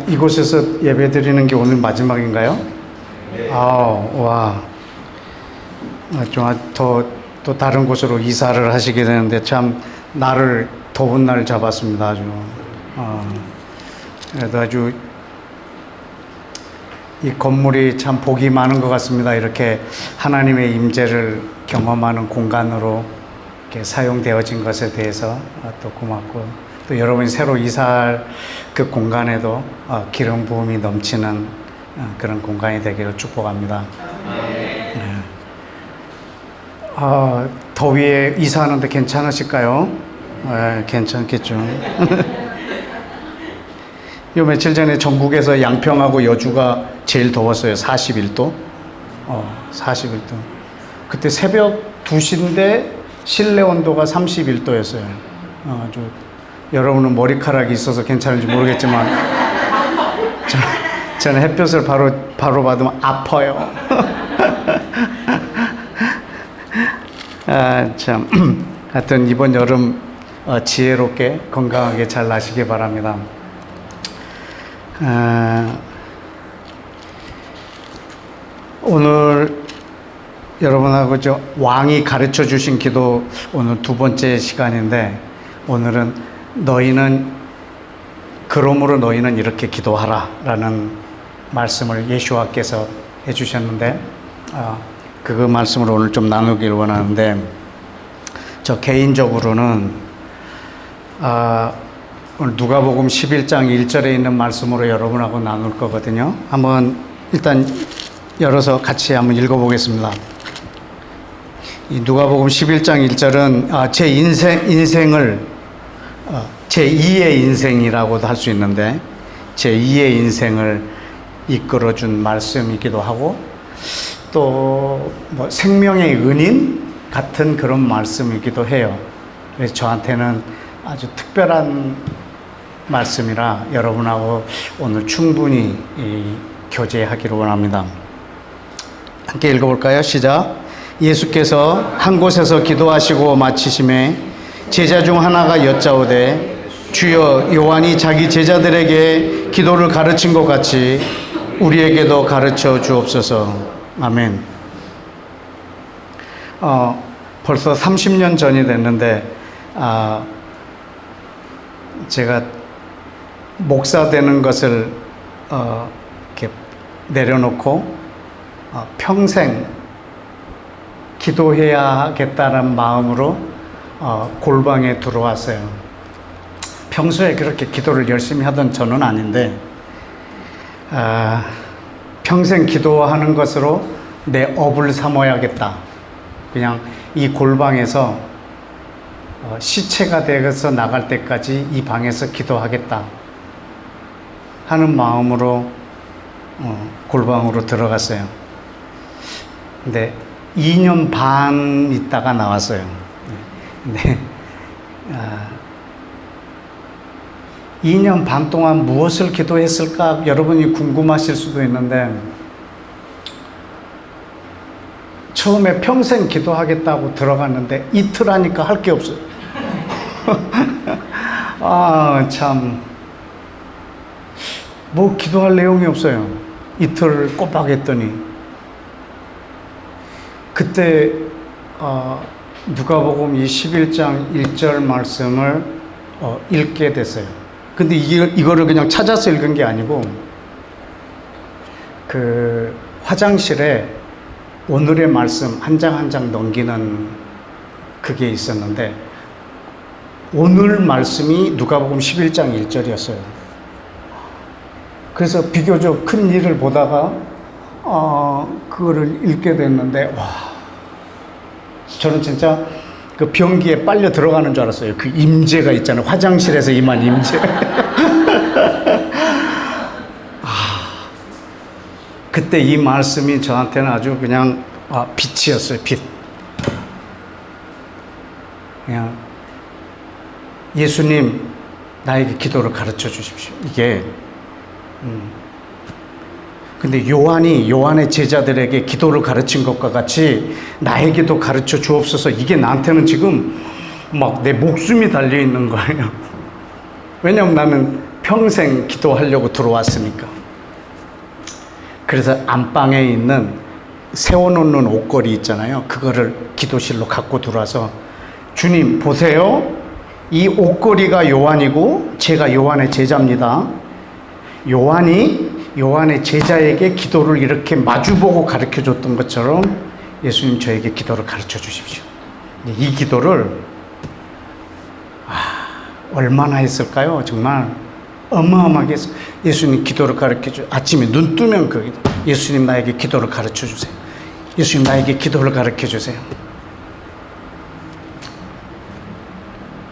이곳에서 예배 드리는 게 오늘 마지막인가요? 네. 와. 또 다른 곳으로 이사를 하시게 되는데 참 날을 더운 날 잡았습니다. 그래도 아주 이 건물이 참 복이 많은 것 같습니다. 이렇게 하나님의 임재를 경험하는 공간으로 이렇게 사용되어진 것에 대해서 또 고맙고, 또 여러분이 새로 이사할 그 공간에도 기름 부음이 넘치는 그런 공간이 되기를 축복합니다. 네. 더위에 이사하는데 괜찮으실까요? 네, 괜찮겠죠. 요 며칠 전에 전국에서 양평하고 여주가 제일 더웠어요. 41도. 41도. 그때 새벽 2시인데 실내 온도가 31도였어요. 여러분은 머리카락이 있어서 괜찮은지 모르겠지만 저는 햇볕을 바로 받으면 아파요. 하여튼 이번 여름 지혜롭게 건강하게 잘 나시기 바랍니다. 오늘 여러분하고 왕이 가르쳐 주신 기도 오늘 두 번째 시간인데, 오늘은 그러므로 너희는 이렇게 기도하라 라는 말씀을 예수와께서 해주셨는데, 그 말씀을 오늘 좀 나누길 원하는데, 저 개인적으로는 오늘 누가복음 11장 1절에 있는 말씀으로 여러분하고 나눌 거거든요. 한번 일단 열어서 같이 한번 읽어보겠습니다. 이 누가복음 11장 1절은 제 인생을 제2의 인생이라고도 할 수 있는데, 제2의 인생을 이끌어준 말씀이기도 하고, 또 생명의 은인 같은 그런 말씀이기도 해요. 그래서 저한테는 아주 특별한 말씀이라 여러분하고 오늘 충분히 교제하기를 원합니다. 함께 읽어볼까요? 시작. 예수께서 한 곳에서 기도하시고 마치심에 제자 중 하나가 여짜오되, 주여, 요한이 자기 제자들에게 기도를 가르친 것 같이 우리에게도 가르쳐 주옵소서. 아멘. 벌써 30년 전이 됐는데, 제가 목사 되는 것을 이렇게 내려놓고 평생 기도해야겠다는 마음으로 골방에 들어왔어요. 평소에 그렇게 기도를 열심히 하던 저는 아닌데, 평생 기도하는 것으로 내 업을 삼아야겠다. 그냥 이 골방에서 시체가 되어서 나갈 때까지 이 방에서 기도하겠다 하는 마음으로 골방으로 들어갔어요. 근데 2년 반 있다가 나왔어요. 근데 2년 반 동안 무엇을 기도했을까 여러분이 궁금하실 수도 있는데, 처음에 평생 기도하겠다고 들어갔는데 이틀 하니까 할 게 없어요. 참, 기도할 내용이 없어요. 이틀 꼬박 했더니. 그때 누가복음 이 11장 1절 말씀을 읽게 됐어요. 근데 이거를 그냥 찾아서 읽은 게 아니고, 그 화장실에 오늘의 말씀 한 장 한 장 넘기는 그게 있었는데, 오늘 말씀이 누가복음 11장 1절이었어요. 그래서 비교적 큰 일을 보다가 그거를 읽게 됐는데, 저는 진짜 그 변기에 빨려 들어가는 줄 알았어요. 그 임재가 있잖아요. 화장실에서 임한 임재. 그때 이 말씀이 저한테는 아주 그냥 빛이었어요. 빛. 그냥 예수님, 나에게 기도를 가르쳐 주십시오. 이게 근데 요한의 제자들에게 기도를 가르친 것과 같이 나에게도 가르쳐 주옵소서. 이게 나한테는 지금 막 내 목숨이 달려 있는 거예요. 왜냐면 나는 평생 기도하려고 들어왔으니까. 그래서 안방에 있는 세워놓는 옷걸이 있잖아요. 그거를 기도실로 갖고 들어와서 주님 보세요. 이 옷걸이가 요한이고 제가 요한의 제자입니다. 요한의 제자에게 기도를 이렇게 마주보고 가르쳐 줬던 것처럼 예수님 저에게 기도를 가르쳐 주십시오. 이 기도를 얼마나 했을까요? 정말 어마어마하게 했어요. 예수님 기도를 가르쳐 주세요. 아침에 눈 뜨면 그 예수님 나에게 기도를 가르쳐 주세요. 예수님 나에게 기도를 가르쳐 주세요.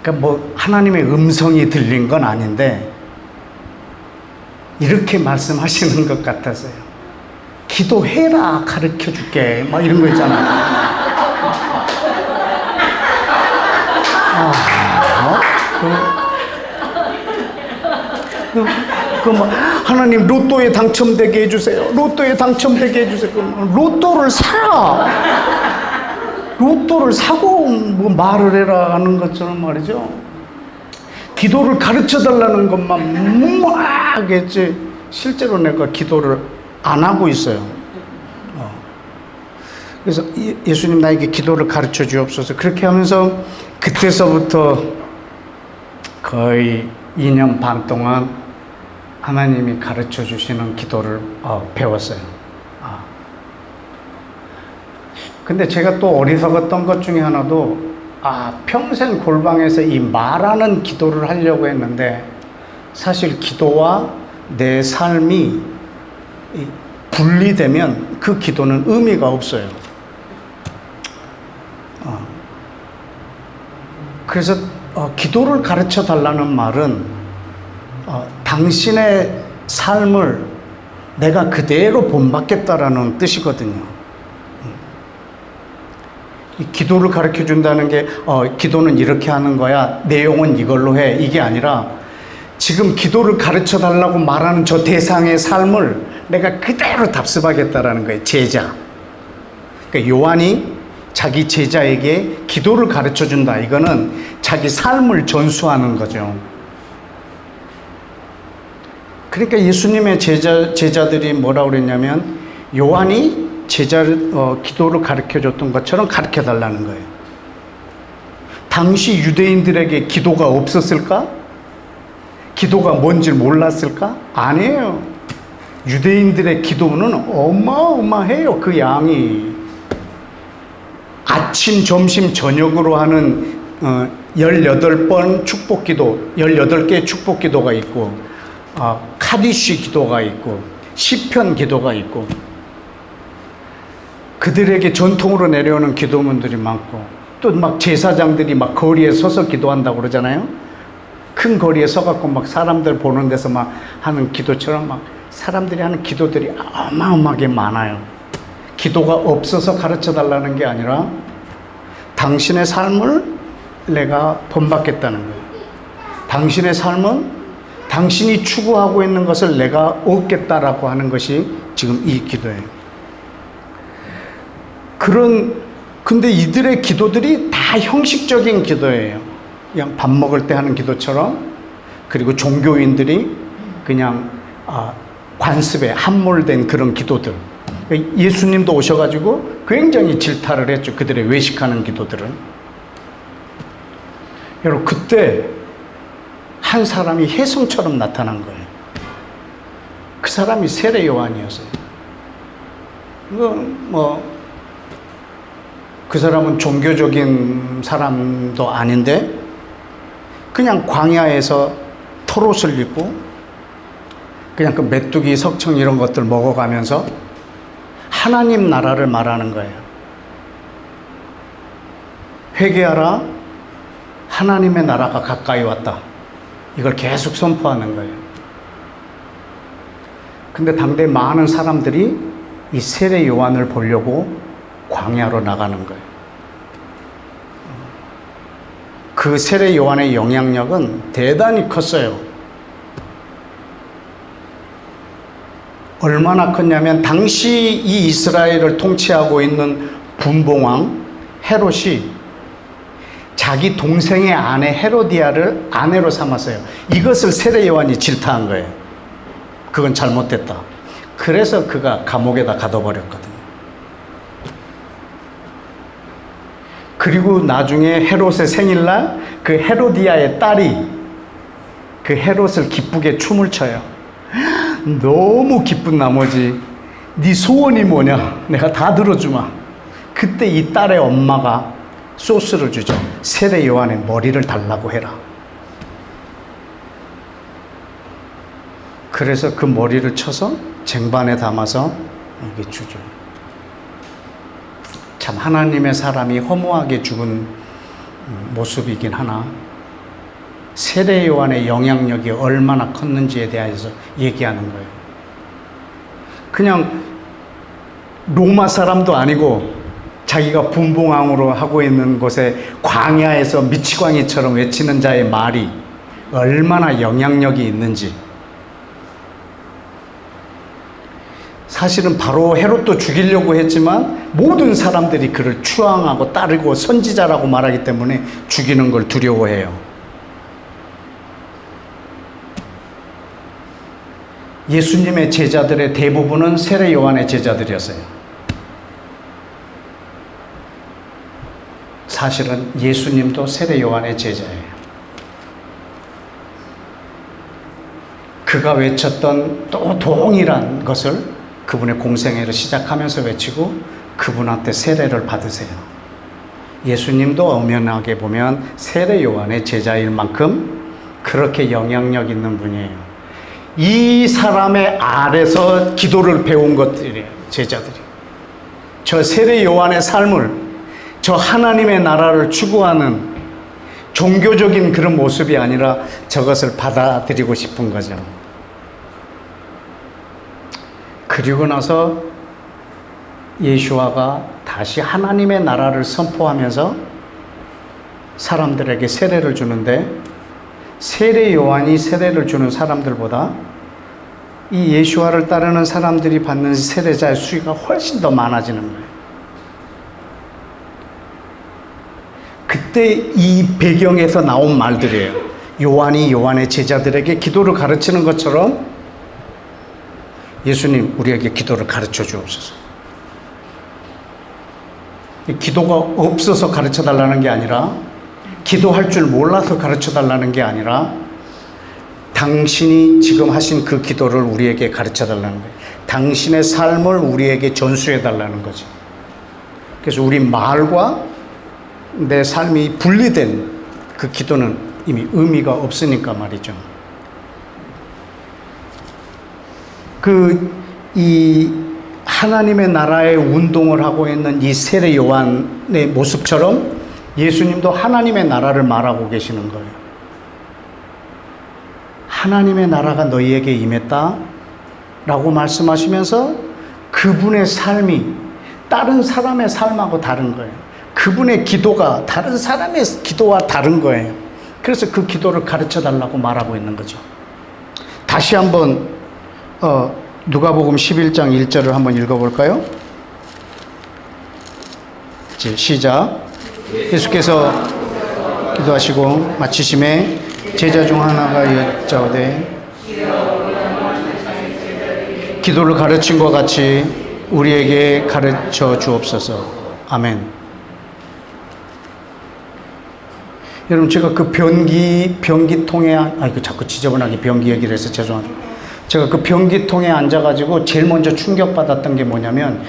그러니까 뭐 하나님의 음성이 들린 건 아닌데 이렇게 말씀하시는 것 같았어요. 기도해라 가르쳐 줄게 막 이런 거 있잖아요. 뭐 하나님 로또에 당첨되게 해주세요. 로또에 당첨되게 해주세요. 로또를 사라. 로또를 사고 뭐 말을 해라 하는 것처럼 말이죠. 기도를 가르쳐 달라는 것만 막 했지 실제로 내가 기도를 안 하고 있어요. 그래서 예수님 나에게 기도를 가르쳐 주옵소서. 그렇게 하면서 그때서부터 거의 2년 반 동안 하나님이 가르쳐 주시는 기도를 배웠어요. 근데 제가 또 어리석었던 것 중에 하나도 평생 골방에서 이 말하는 기도를 하려고 했는데 사실 기도와 내 삶이 분리되면 그 기도는 의미가 없어요. 그래서 기도를 가르쳐 달라는 말은 당신의 삶을 내가 그대로 본받겠다라는 뜻이거든요. 이 기도를 가르쳐 준다는 게 기도는 이렇게 하는 거야, 내용은 이걸로 해, 이게 아니라 지금 기도를 가르쳐 달라고 말하는 저 대상의 삶을 내가 그대로 답습하겠다라는 거예요. 제자. 그러니까 요한이 자기 제자에게 기도를 가르쳐 준다. 이거는 자기 삶을 전수하는 거죠. 그러니까 예수님의 제자들이 뭐라고 그랬냐면 요한이 기도를 가르쳐 줬던 것처럼 가르쳐 달라는 거예요. 당시 유대인들에게 기도가 없었을까? 기도가 뭔지 몰랐을까? 아니에요. 유대인들의 기도는 어마어마해요. 그 양이. 아침, 점심, 저녁으로 하는 18번 축복기도, 18개의 축복기도가 있고 카디시 기도가 있고 시편 기도가 있고 그들에게 전통으로 내려오는 기도문들이 많고 또 막 제사장들이 막 거리에 서서 기도한다고 그러잖아요. 큰 거리에 서갖고 막 사람들 보는 데서 막 하는 기도처럼 막 사람들이 하는 기도들이 어마어마하게 많아요. 기도가 없어서 가르쳐 달라는 게 아니라 당신의 삶을 내가 본받겠다는 거예요. 당신의 삶은 당신이 추구하고 있는 것을 내가 얻겠다라고 하는 것이 지금 이 기도예요. 근데 이들의 기도들이 다 형식적인 기도예요. 그냥 밥 먹을 때 하는 기도처럼. 그리고 종교인들이 그냥 관습에 함몰된 그런 기도들. 예수님도 오셔가지고 굉장히 질타를 했죠. 그들의 외식하는 기도들은. 여러분, 그때 한 사람이 혜성처럼 나타난 거예요. 그 사람이 세례 요한이었어요. 그 사람은 종교적인 사람도 아닌데 그냥 광야에서 털옷을 입고 그냥 그 메뚜기, 석청 이런 것들 먹어가면서 하나님 나라를 말하는 거예요. 회개하라, 하나님의 나라가 가까이 왔다. 이걸 계속 선포하는 거예요. 근데 당대 많은 사람들이 이 세례 요한을 보려고 광야로 나가는 거예요. 그 세례 요한의 영향력은 대단히 컸어요. 얼마나 컸냐면 당시 이 이스라엘을 통치하고 있는 분봉왕 헤롯이 자기 동생의 아내 헤로디아를 아내로 삼았어요. 이것을 세례 요한이 질타한 거예요. 그건 잘못됐다. 그래서 그가 감옥에다 가둬버렸거든요. 그리고 나중에 헤롯의 생일날 그 헤로디아의 딸이 그 헤롯을 기쁘게 춤을 춰요. 너무 기쁜 나머지 네 소원이 뭐냐? 내가 다 들어주마. 그때 이 딸의 엄마가 소스를 주죠. 세례 요한의 머리를 달라고 해라. 그래서 그 머리를 쳐서 쟁반에 담아서 이게 주죠. 참 하나님의 사람이 허무하게 죽은 모습이긴 하나 세례 요한의 영향력이 얼마나 컸는지에 대해서 얘기하는 거예요. 그냥 로마 사람도 아니고 자기가 분봉왕으로 하고 있는 곳에 광야에서 미치광이처럼 외치는 자의 말이 얼마나 영향력이 있는지. 사실은 바로 헤롯도 죽이려고 했지만 모든 사람들이 그를 추앙하고 따르고 선지자라고 말하기 때문에 죽이는 걸 두려워해요. 예수님의 제자들의 대부분은 세례 요한의 제자들이었어요. 사실은 예수님도 세례 요한의 제자예요. 그가 외쳤던 또 동일한 것을 그분의 공생애를 시작하면서 외치고 그분한테 세례를 받으세요. 예수님도 엄연하게 보면 세례 요한의 제자일 만큼 그렇게 영향력 있는 분이에요. 이 사람의 아래서 기도를 배운 것들이에요. 제자들이. 저 세례 요한의 삶을, 저 하나님의 나라를 추구하는 종교적인 그런 모습이 아니라 저것을 받아들이고 싶은 거죠. 그리고 나서 예수와가 다시 하나님의 나라를 선포하면서 사람들에게 세례를 주는데 세례 요한이 세례를 주는 사람들보다 이 예수와를 따르는 사람들이 받는 세례자의 수가 훨씬 더 많아지는 거예요. 그때 이 배경에서 나온 말들이에요. 요한이 요한의 제자들에게 기도를 가르치는 것처럼 예수님 우리에게 기도를 가르쳐 주옵소서. 기도가 없어서 가르쳐 달라는 게 아니라 기도할 줄 몰라서 가르쳐 달라는 게 아니라 당신이 지금 하신 그 기도를 우리에게 가르쳐 달라는 거예요. 당신의 삶을 우리에게 전수해 달라는 거죠. 그래서 우리 말과 내 삶이 분리된 그 기도는 이미 의미가 없으니까 말이죠. 이 하나님의 나라의 운동을 하고 있는 이 세례 요한의 모습처럼 예수님도 하나님의 나라를 말하고 계시는 거예요. 하나님의 나라가 너희에게 임했다 라고 말씀하시면서 그분의 삶이 다른 사람의 삶하고 다른 거예요. 그분의 기도가 다른 사람의 기도와 다른 거예요. 그래서 그 기도를 가르쳐 달라고 말하고 있는 거죠. 다시 한번 누가복음 11장 1절을 한번 읽어볼까요? 시작. 예수께서 기도하시고 마치심에 제자 중 하나가 여짜오되 기도를 가르친 것 같이 우리에게 가르쳐 주옵소서. 아멘. 여러분 제가 그 변기통에 자꾸 지저분하게 변기 얘기를 해서 죄송합니다. 제가 그 변기통에 앉아가지고 제일 먼저 충격받았던 게 뭐냐면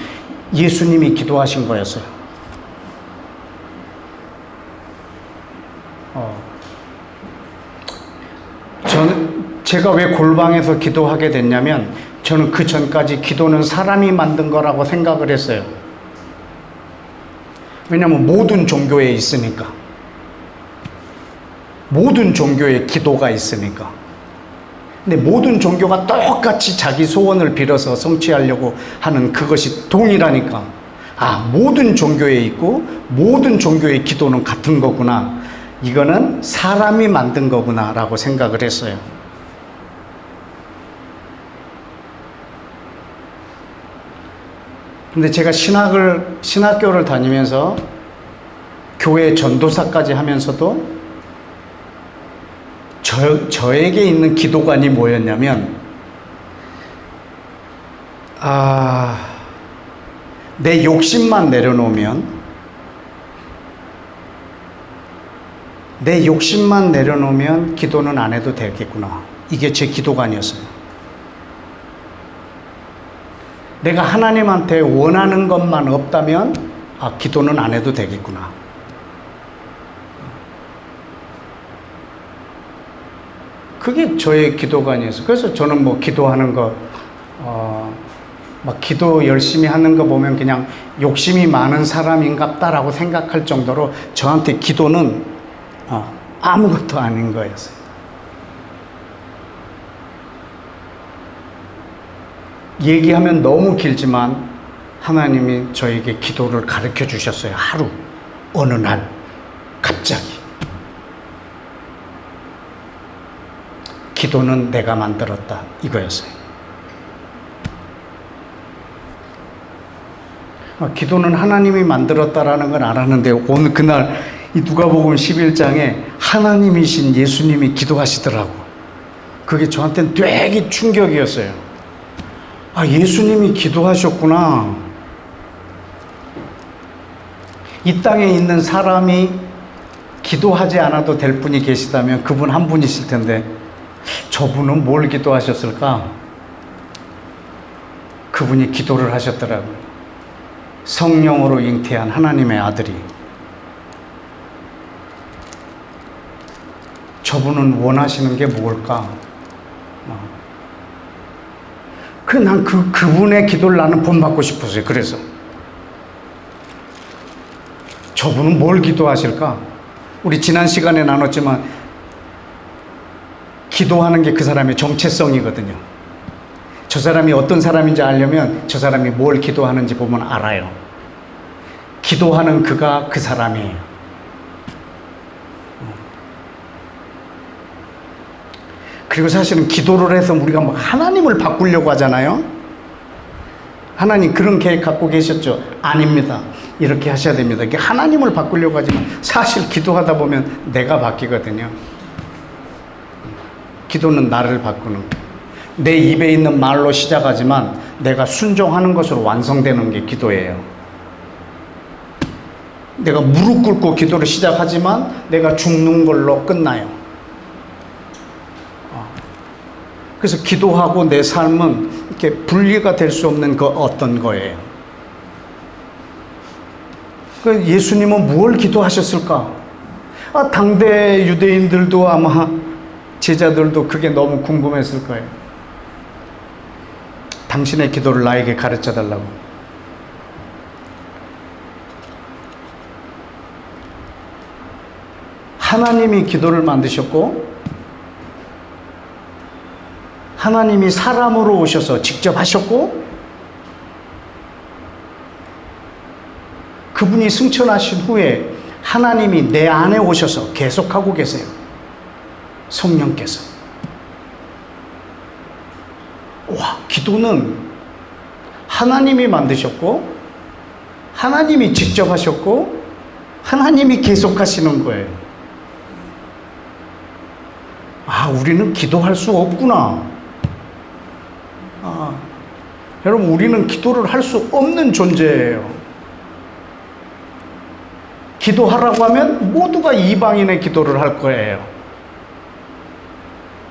예수님이 기도하신 거였어요. 제가 왜 골방에서 기도하게 됐냐면 저는 그 전까지 기도는 사람이 만든 거라고 생각을 했어요. 왜냐하면 모든 종교에 있으니까. 모든 종교에 기도가 있으니까. 근데 모든 종교가 똑같이 자기 소원을 빌어서 성취하려고 하는 그것이 동일하니까 모든 종교에 있고 모든 종교의 기도는 같은 거구나. 이거는 사람이 만든 거구나 라고 생각을 했어요. 근데 제가 신학교를 다니면서 교회 전도사까지 하면서도 저에게 있는 기도관이 뭐였냐면, 내 욕심만 내려놓으면 기도는 안 해도 되겠구나. 이게 제 기도관이었어요. 내가 하나님한테 원하는 것만 없다면 기도는 안 해도 되겠구나. 그게 저의 기도관이었어요. 그래서 저는 뭐 기도하는 거, 막 기도 열심히 하는 거 보면 그냥 욕심이 많은 사람인갑다라고 생각할 정도로 저한테 기도는 아무것도 아닌 거였어요. 얘기하면 너무 길지만 하나님이 저에게 기도를 가르쳐 주셨어요. 하루, 어느 날, 갑자기. 기도는 내가 만들었다. 이거였어요. 기도는 하나님이 만들었다라는 건 알았는데 오늘 그날 이 누가복음 11장에 하나님이신 예수님이 기도하시더라고. 그게 저한테는 되게 충격이었어요. 예수님이 기도하셨구나. 이 땅에 있는 사람이 기도하지 않아도 될 분이 계시다면 그분 한 분이실 텐데 저분은 뭘 기도하셨을까? 그분이 기도를 하셨더라고요. 성령으로 잉태한 하나님의 아들이. 저분은 원하시는 게 뭘까? 난 그분의 기도를 나는 본받고 싶었어요. 그래서 저분은 뭘 기도하실까? 우리 지난 시간에 나눴지만 기도하는 게 그 사람의 정체성이거든요. 저 사람이 어떤 사람인지 알려면 저 사람이 뭘 기도하는지 보면 알아요. 기도하는 그가 그 사람이에요. 그리고 사실은 기도를 해서 우리가 막 하나님을 바꾸려고 하잖아요. 하나님 그런 계획 갖고 계셨죠? 아닙니다. 이렇게 하셔야 됩니다. 이게 하나님을 바꾸려고 하지만 사실 기도하다 보면 내가 바뀌거든요. 기도는 나를 바꾸는 거예요. 내 입에 있는 말로 시작하지만 내가 순종하는 것으로 완성되는 게 기도예요. 내가 무릎 꿇고 기도를 시작하지만 내가 죽는 걸로 끝나요. 그래서 기도하고 내 삶은 이렇게 분리가 될 수 없는 그 어떤 거예요. 그 예수님은 무엇을 기도하셨을까? 당대 유대인들도 아마 제자들도 그게 너무 궁금했을 거예요. 당신의 기도를 나에게 가르쳐 달라고. 하나님이 기도를 만드셨고 하나님이 사람으로 오셔서 직접 하셨고 그분이 승천하신 후에 하나님이 내 안에 오셔서 계속하고 계세요. 성령께서. 기도는 하나님이 만드셨고 하나님이 직접 하셨고 하나님이 계속하시는 거예요. 우리는 기도할 수 없구나. 여러분, 우리는 기도를 할 수 없는 존재예요. 기도하라고 하면 모두가 이방인의 기도를 할 거예요.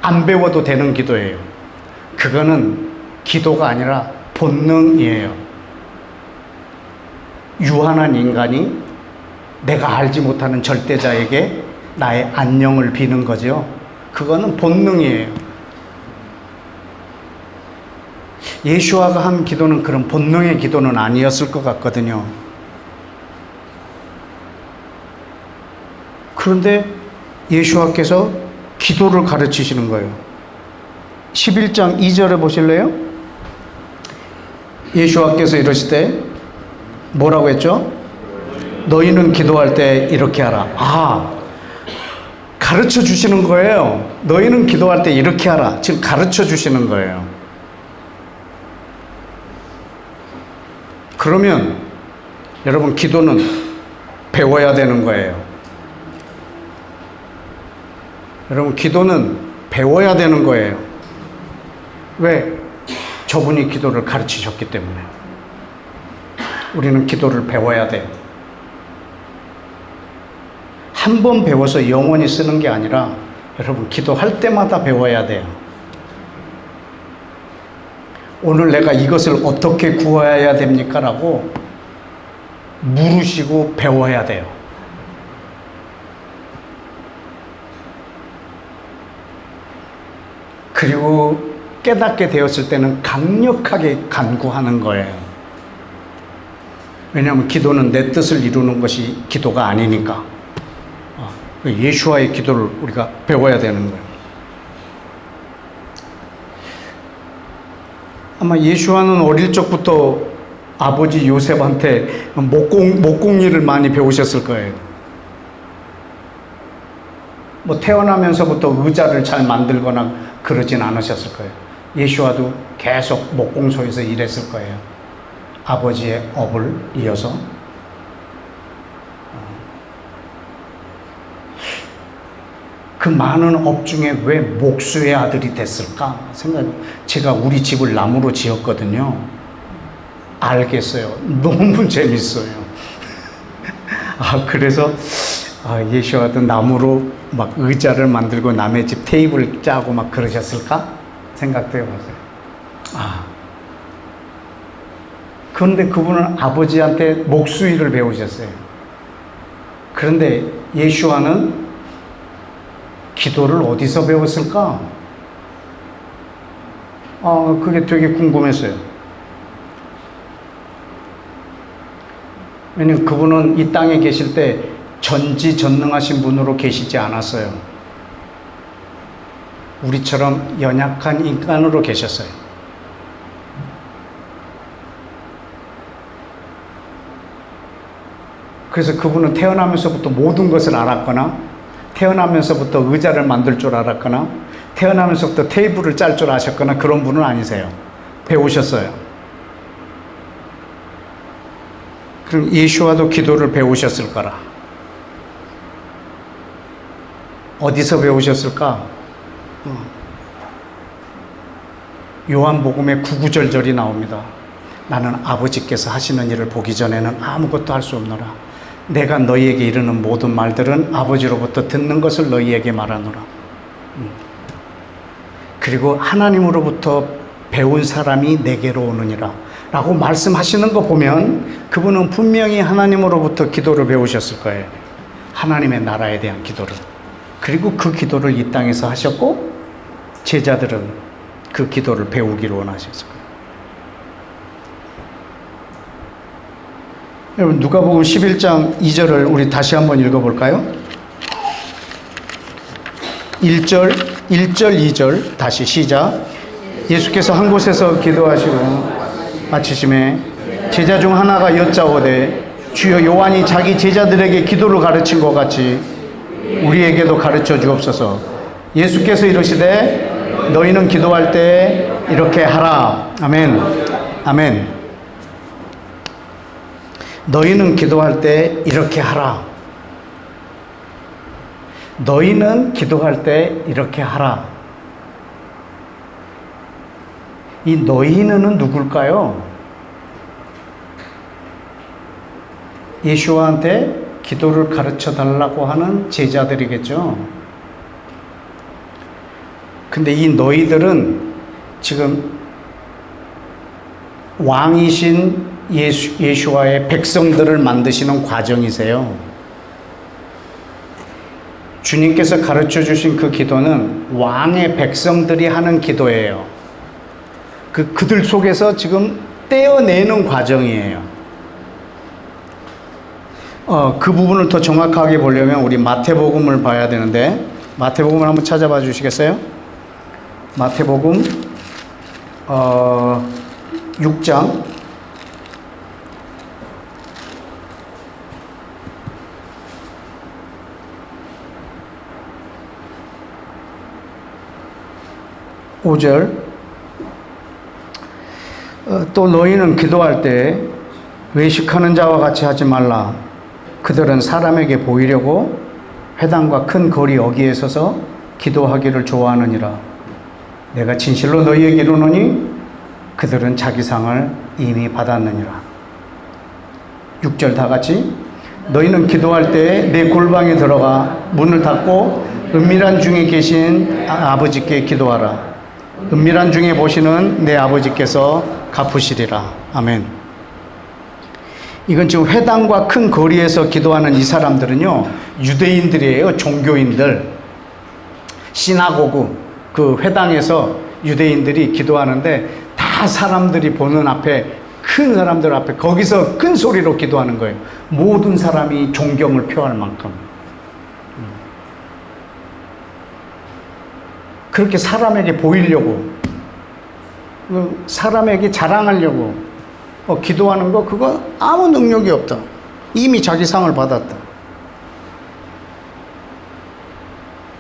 안 배워도 되는 기도예요. 그거는 기도가 아니라 본능이에요. 유한한 인간이 내가 알지 못하는 절대자에게 나의 안녕을 비는 거죠. 그거는 본능이에요. 예수아가 한 기도는 그런 본능의 기도는 아니었을 것 같거든요. 그런데 예수아께서 기도를 가르치시는 거예요. 11장 2절에 보실래요? 예수아께서 이러시되 뭐라고 했죠? 너희는 기도할 때 이렇게 하라. 가르쳐 주시는 거예요. 너희는 기도할 때 이렇게 하라. 지금 가르쳐 주시는 거예요. 그러면 여러분, 기도는 배워야 되는 거예요. 여러분, 기도는 배워야 되는 거예요. 왜? 저분이 기도를 가르치셨기 때문에. 우리는 기도를 배워야 돼요. 한 번 배워서 영원히 쓰는 게 아니라 여러분, 기도할 때마다 배워야 돼요. 오늘 내가 이것을 어떻게 구해야 됩니까? 라고 물으시고 배워야 돼요. 그리고 깨닫게 되었을 때는 강력하게 간구하는 거예요. 왜냐하면 기도는 내 뜻을 이루는 것이 기도가 아니니까. 예수와의 기도를 우리가 배워야 되는 거예요. 아마 예수와는 어릴 적부터 아버지 요셉한테 목공일을 많이 배우셨을 거예요. 뭐 태어나면서부터 의자를 잘 만들거나 그러진 않으셨을 거예요. 예수와도 계속 목공소에서 일했을 거예요. 아버지의 업을 이어서. 그 많은 업 중에 왜 목수의 아들이 됐을까? 제가 우리 집을 나무로 지었거든요. 알겠어요. 너무 재밌어요. 그래서 예수와도 나무로 막 의자를 만들고 남의 집 테이블 짜고 막 그러셨을까? 생각도 해봤어요. 그런데 그분은 아버지한테 목수일을 배우셨어요. 그런데 예수와는 기도를 어디서 배웠을까? 그게 되게 궁금했어요. 왜냐면 그분은 이 땅에 계실 때 전지전능하신 분으로 계시지 않았어요. 우리처럼 연약한 인간으로 계셨어요. 그래서 그분은 태어나면서부터 모든 것을 알았거나, 태어나면서부터 의자를 만들 줄 알았거나, 태어나면서부터 테이블을 짤 줄 아셨거나 그런 분은 아니세요. 배우셨어요. 그럼 예수와도 기도를 배우셨을 거라. 어디서 배우셨을까? 요한복음에 구구절절이 나옵니다. 나는 아버지께서 하시는 일을 보기 전에는 아무것도 할 수 없노라. 내가 너희에게 이르는 모든 말들은 아버지로부터 듣는 것을 너희에게 말하노라. 그리고 하나님으로부터 배운 사람이 내게로 오느니라 라고 말씀하시는 거 보면 그분은 분명히 하나님으로부터 기도를 배우셨을 거예요. 하나님의 나라에 대한 기도를. 그리고 그 기도를 이 땅에서 하셨고, 제자들은 그 기도를 배우기를 원하셨을 거예요. 여러분, 누가복음 11장 2절을 우리 다시 한번 읽어볼까요? 1절, 2절 다시 시작. 예수께서 한 곳에서 기도하시고 마치심에 제자 중 하나가 여짜오되 주여, 요한이 자기 제자들에게 기도를 가르친 것 같이 우리에게도 가르쳐 주옵소서. 예수께서 이르시되 너희는 기도할 때 이렇게 하라. 아멘. 아멘. 너희는 기도할 때 이렇게 하라. 너희는 기도할 때 이렇게 하라. 이 너희는은 누굴까요? 예수와한테 기도를 가르쳐 달라고 하는 제자들이겠죠. 근데 이 너희들은 지금 왕이신 예수와의 백성들을 만드시는 과정이세요. 주님께서 가르쳐 주신 그 기도는 왕의 백성들이 하는 기도예요. 그들 속에서 지금 떼어내는 과정이에요. 그 부분을 더 정확하게 보려면 우리 마태복음을 봐야 되는데, 마태복음을 한번 찾아봐 주시겠어요? 마태복음 6장 5절. 또 너희는 기도할 때 외식하는 자와 같이 하지 말라. 그들은 사람에게 보이려고 회당과 큰 거리 어귀에 서서 기도하기를 좋아하느니라. 내가 진실로 너희에게 이르노니 그들은 자기 상을 이미 받았느니라. 6절 다 같이. 너희는 기도할 때에 내 골방에 들어가 문을 닫고 은밀한 중에 계신 아버지께 기도하라. 은밀한 중에 보시는 내 아버지께서 갚으시리라. 아멘. 이건 지금 회당과 큰 거리에서 기도하는 이 사람들은요, 유대인들이에요. 종교인들. 시나고그, 그 회당에서 유대인들이 기도하는데 다 사람들이 보는 앞에, 큰 사람들 앞에 거기서 큰 소리로 기도하는 거예요. 모든 사람이 존경을 표할 만큼. 그렇게 사람에게 보이려고, 사람에게 자랑하려고 기도하는 거, 그거 아무 능력이 없다. 이미 자기 상을 받았다.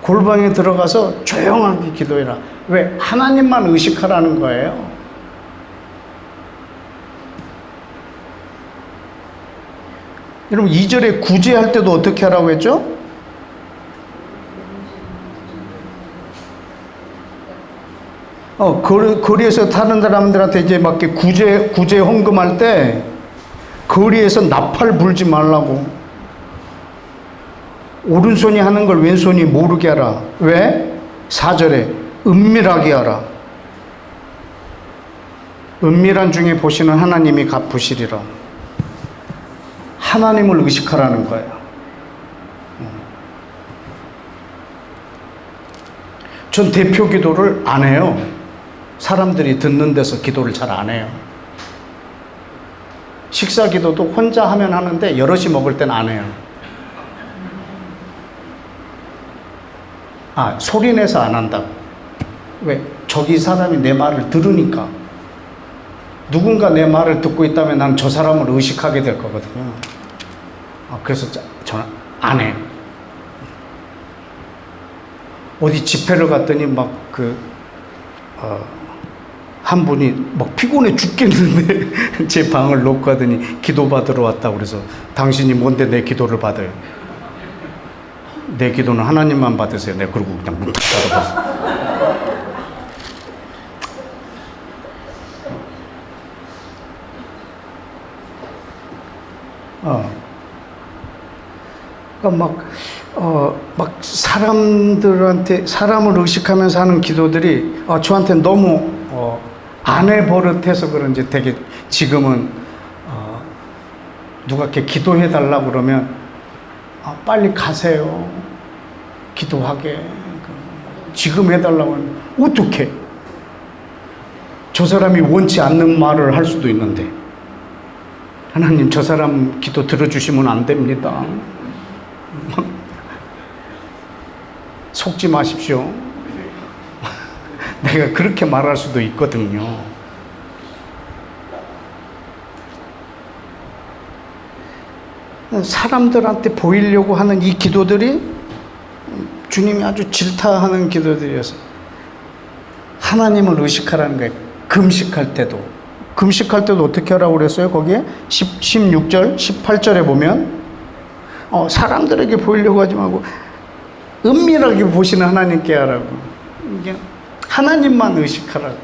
골방에 들어가서 조용하게 기도해라. 왜? 하나님만 의식하라는 거예요. 여러분 2절에 구제할 때도 어떻게 하라고 했죠? 거리에서 타는 사람들한테 이제 막 구제 헌금할 때 거리에서 나팔 불지 말라고. 오른손이 하는 걸 왼손이 모르게 하라. 왜? 4절에 은밀하게 하라. 은밀한 중에 보시는 하나님이 갚으시리라. 하나님을 의식하라는 거예요. 전 대표 기도를 안 해요. 사람들이 듣는 데서 기도를 잘 안 해요. 식사 기도도 혼자 하면 하는데 여럿이 먹을 땐 안 해요. 소리 내서 안 한다고. 왜? 저기 사람이 내 말을 들으니까. 누군가 내 말을 듣고 있다면 난 저 사람을 의식하게 될 거거든요. 그래서 저는 안 해요. 어디 집회를 갔더니 한 분이 막 피곤해 죽겠는데 제 방을 놓고 하더니 기도 받으러 왔다고. 그래서 당신이 뭔데 내 기도를 받아요? 내 기도는 하나님만 받으세요. 내가 그러고 그냥 문 탁 닫아봤어. 그러니까 막 사람들한테, 사람을 의식하면서 하는 기도들이 저한테 너무 아내 버릇해서 그런지 되게 지금은 누가 이렇게 기도해 달라고 그러면 빨리 가세요. 기도하게. 지금 해달라고 하면 어떡해? 저 사람이 원치 않는 말을 할 수도 있는데, 하나님 저 사람 기도 들어주시면 안 됩니다. 속지 마십시오. 내가 그렇게 말할 수도 있거든요. 사람들한테 보이려고 하는 이 기도들이 주님이 아주 질타하는 기도들이어서 하나님을 의식하라는 거예요. 금식할 때도 어떻게 하라고 그랬어요? 거기에 16절, 18절에 보면 사람들에게 보이려고 하지 말고 은밀하게 보시는 하나님께 하라고. 이게 하나님만 의식하라고.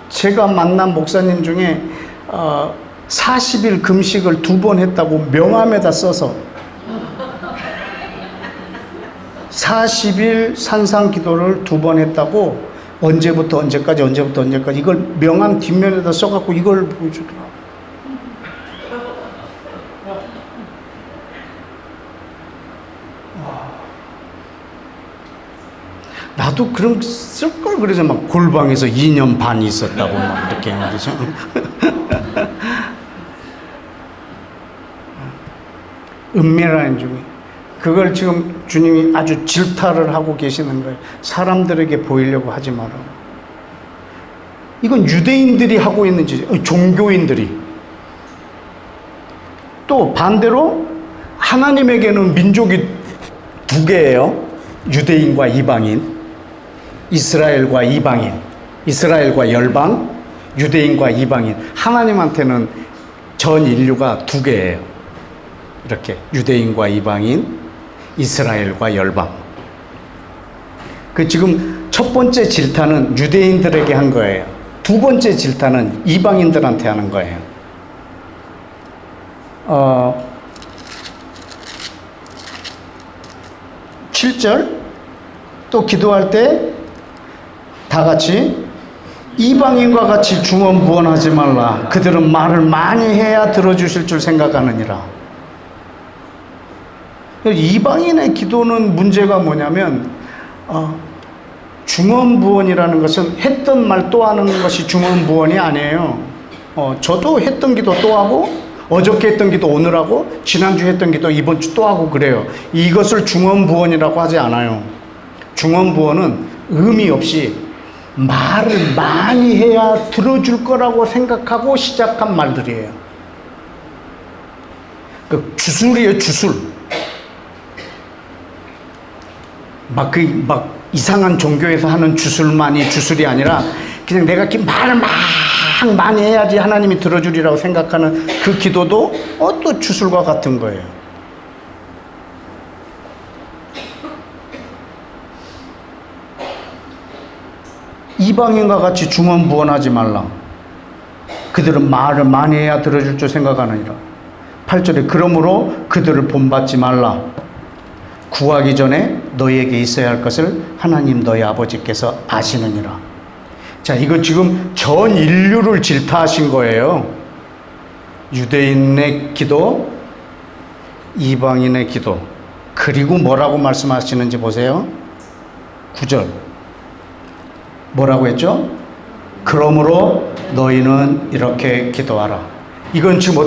제가 만난 목사님 중에 40일 금식을 2번 했다고 명함에다 써서 40일 산상 기도를 2번 했다고, 언제부터 언제까지 이걸 명함 뒷면에다 써갖고 이걸 보여주더라고. 나도 그럼 쓸걸. 그래서 막 골방에서 2년 반 있었다고 막 이렇게 말이죠. 은밀한 중에 그걸 지금 주님이 아주 질타를 하고 계시는 거예요. 사람들에게 보이려고 하지 마라. 이건 유대인들이 하고 있는 짓이에요. 종교인들이. 또 반대로 하나님에게는 민족이 2개예요. 유대인과 이방인, 이스라엘과 이방인, 이스라엘과 열방, 유대인과 이방인. 하나님한테는 전 인류가 두 개예요. 이렇게 유대인과 이방인, 이스라엘과 열방. 그 지금 첫 번째 질타는 유대인들에게 한 거예요. 두 번째 질타는 이방인들한테 하는 거예요. 7절 또 기도할 때 다 같이 이방인과 같이 중언부언하지 말라. 그들은 말을 많이 해야 들어주실 줄 생각하느니라. 이방인의 기도는 문제가 뭐냐면 중언부언이라는 것은 했던 말 또 하는 것이 중언부언이 아니에요. 저도 했던 기도 또 하고 어저께 했던 기도 오늘 하고 지난주 했던 기도 이번 주 또 하고 그래요. 이것을 중언부언이라고 하지 않아요. 중언부언은 의미 없이 말을 많이 해야 들어줄 거라고 생각하고 시작한 말들이에요. 그 주술이에요, 주술. 막 이상한 종교에서 하는 주술만이 주술이 아니라 그냥 내가 이렇게 말을 막 많이 해야지 하나님이 들어주리라고 생각하는 그 기도도 또 주술과 같은 거예요. 이방인과 같이 중언부언하지 말라. 그들은 말을 많이 해야 들어줄 줄 생각하느니라. 8절에 그러므로 그들을 본받지 말라. 구하기 전에 너희에게 있어야 할 것을 하나님 너희 아버지께서 아시느니라. 자, 이거 지금 전 인류를 질타하신 거예요. 유대인의 기도, 이방인의 기도. 그리고 뭐라고 말씀하시는지 보세요. 9절. 뭐라고 했죠? 그러므로 너희는 이렇게 기도하라. 이건 지금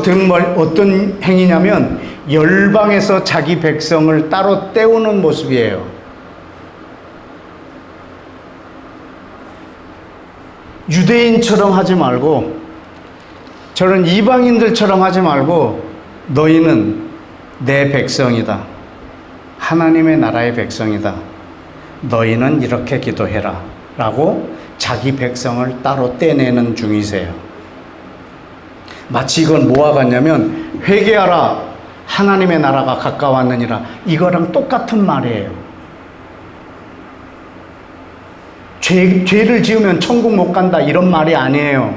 어떤 행위냐면 열방에서 자기 백성을 따로 떼우는 모습이에요. 유대인처럼 하지 말고 저런 이방인들처럼 하지 말고 너희는 내 백성이다. 하나님의 나라의 백성이다. 너희는 이렇게 기도해라. 라고 자기 백성을 따로 떼내는 중이세요. 마치 이건 뭐와 같냐면 회개하라 하나님의 나라가 가까웠느니라 이거랑 똑같은 말이에요. 죄를 지으면 천국 못 간다 이런 말이 아니에요.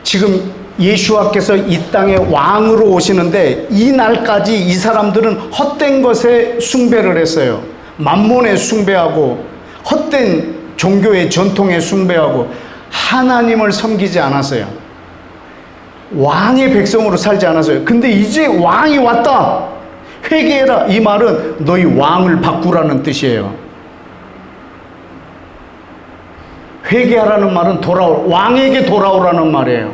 지금 예수와께서 이 땅에 왕으로 오시는데 이 날까지 이 사람들은 헛된 것에 숭배를 했어요. 만몬에 숭배하고 헛된 종교의 전통에 숭배하고 하나님을 섬기지 않았어요. 왕의 백성으로 살지 않았어요. 근데 이제 왕이 왔다. 회개해라. 이 말은 너희 왕을 바꾸라는 뜻이에요. 회개하라는 말은 왕에게 돌아오라는 말이에요.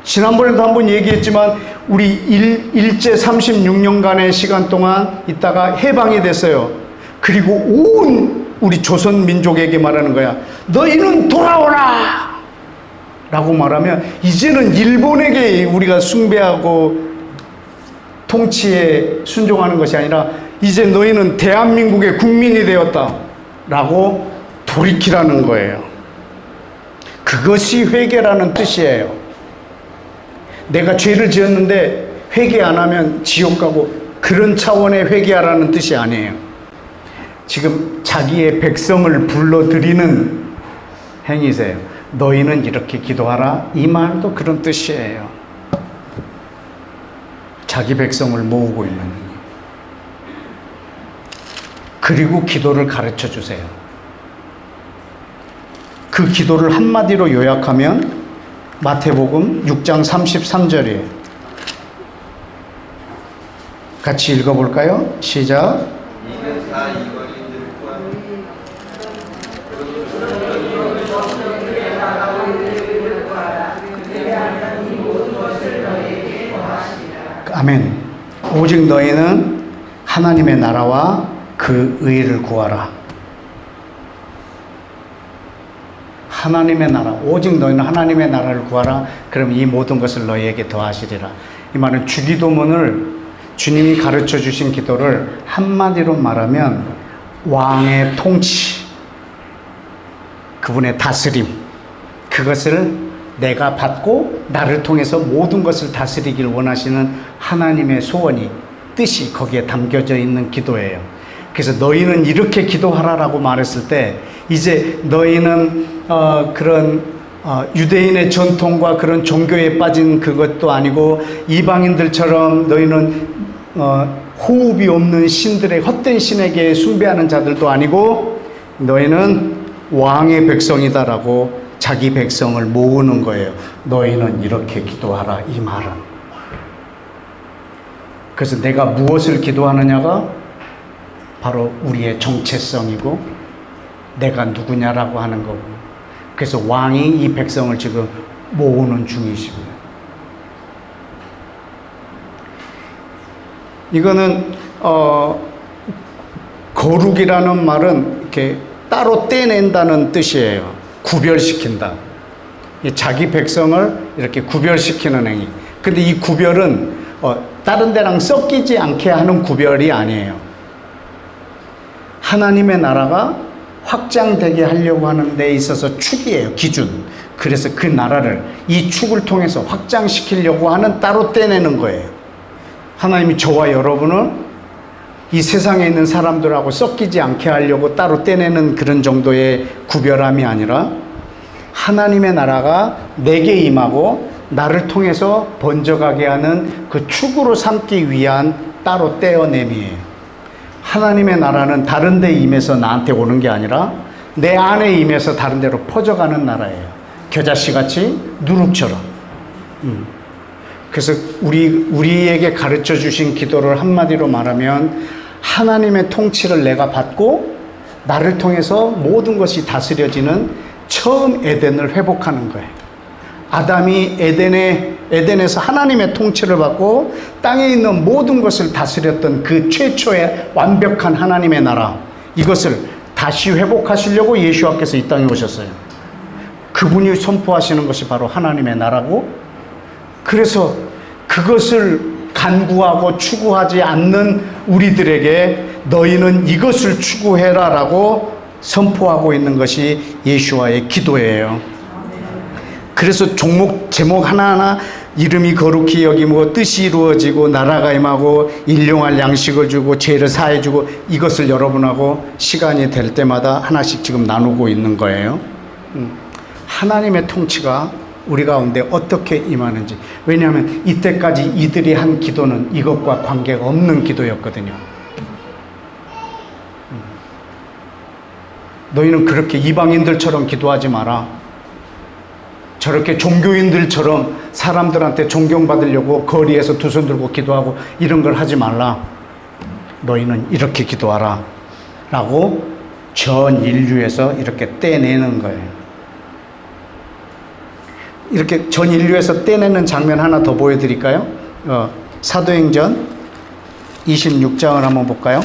지난번에도 한번 얘기했지만 우리 일제 36년간의 시간 동안 있다가 해방이 됐어요. 그리고 온 우리 조선 민족에게 말하는 거야. 너희는 돌아오라! 라고 말하면 이제는 일본에게 우리가 숭배하고 통치에 순종하는 것이 아니라 이제 너희는 대한민국의 국민이 되었다. 라고 돌이키라는 거예요. 그것이 회개라는 뜻이에요. 내가 죄를 지었는데 회개 안 하면 지옥 가고 그런 차원의 회개하라는 뜻이 아니에요. 지금 자기의 백성을 불러들이는 행위세요. 너희는 이렇게 기도하라. 이 말도 그런 뜻이에요. 자기 백성을 모으고 있는. 그리고 기도를 가르쳐 주세요. 그 기도를 한마디로 요약하면 마태복음 6장 33절이에요. 같이 읽어볼까요? 시작. 아멘. 오직 너희는 하나님의 나라와 그 의를 구하라. 하나님의 나라, 오직 너희는 하나님의 나라를 구하라. 그럼 이 모든 것을 너희에게 더하시리라. 이 말은 주기도문을 주님이 가르쳐 주신 기도를 한마디로 말하면 왕의 통치, 그분의 다스림, 그것을 내가 받고 나를 통해서 모든 것을 다스리길 원하시는 하나님의 소원이, 뜻이 거기에 담겨져 있는 기도예요. 그래서 너희는 이렇게 기도하라라고 말했을 때, 이제 너희는 그런 유대인의 전통과 그런 종교에 빠진 그것도 아니고, 이방인들처럼 너희는 호흡이 없는 신들의 헛된 신에게 숭배하는 자들도 아니고, 너희는 왕의 백성이다라고 자기 백성을 모으는 거예요. 너희는 이렇게 기도하라, 이 말은. 그래서 내가 무엇을 기도하느냐가 바로 우리의 정체성이고 내가 누구냐라고 하는 거고, 그래서 왕이 이 백성을 지금 모으는 중이십니다. 이거는 거룩이라는 말은 이렇게 따로 떼낸다는 뜻이에요. 구별시킨다. 자기 백성을 이렇게 구별시키는 행위. 근데 이 구별은 다른 데랑 섞이지 않게 하는 구별이 아니에요. 하나님의 나라가 확장되게 하려고 하는 데 있어서 축이에요, 기준. 그래서 그 나라를 이 축을 통해서 확장시키려고 하는, 따로 떼내는 거예요. 하나님이 저와 여러분을 이 세상에 있는 사람들하고 섞이지 않게 하려고 따로 떼내는 그런 정도의 구별함이 아니라, 하나님의 나라가 내게 임하고 나를 통해서 번져가게 하는 그 축으로 삼기 위한 따로 떼어냄이에요. 하나님의 나라는 다른 데 임해서 나한테 오는 게 아니라 내 안에 임해서 다른 데로 퍼져가는 나라예요. 겨자씨같이 누룩처럼. 그래서 우리에게 가르쳐 주신 기도를 한마디로 말하면, 하나님의 통치를 내가 받고 나를 통해서 모든 것이 다스려지는 처음 에덴을 회복하는 거예요. 아담이 에덴에서 하나님의 통치를 받고 땅에 있는 모든 것을 다스렸던 그 최초의 완벽한 하나님의 나라, 이것을 다시 회복하시려고 예수와께서 이 땅에 오셨어요. 그분이 선포하시는 것이 바로 하나님의 나라고, 그래서 그것을 간구하고 추구하지 않는 우리들에게 너희는 이것을 추구해라라고 선포하고 있는 것이 예수와의 기도예요. 그래서 제목 하나하나, 이름이 거룩히 여기고 뜻이 이루어지고 나라가 임하고 일용할 양식을 주고 죄를 사해주고, 이것을 여러분하고 시간이 될 때마다 하나씩 지금 나누고 있는 거예요. 하나님의 통치가 우리 가운데 어떻게 임하는지. 왜냐하면 이때까지 이들이 한 기도는 이것과 관계가 없는 기도였거든요. 너희는 그렇게 이방인들처럼 기도하지 마라. 저렇게 종교인들처럼 사람들한테 존경받으려고 거리에서 두 손 들고 기도하고 이런 걸 하지 말라. 너희는 이렇게 기도하라 라고 전 인류에서 이렇게 떼내는 거예요. 이렇게 전 인류에서 떼내는 장면 하나 더 보여드릴까요? 사도행전 26장을 한번 볼까요?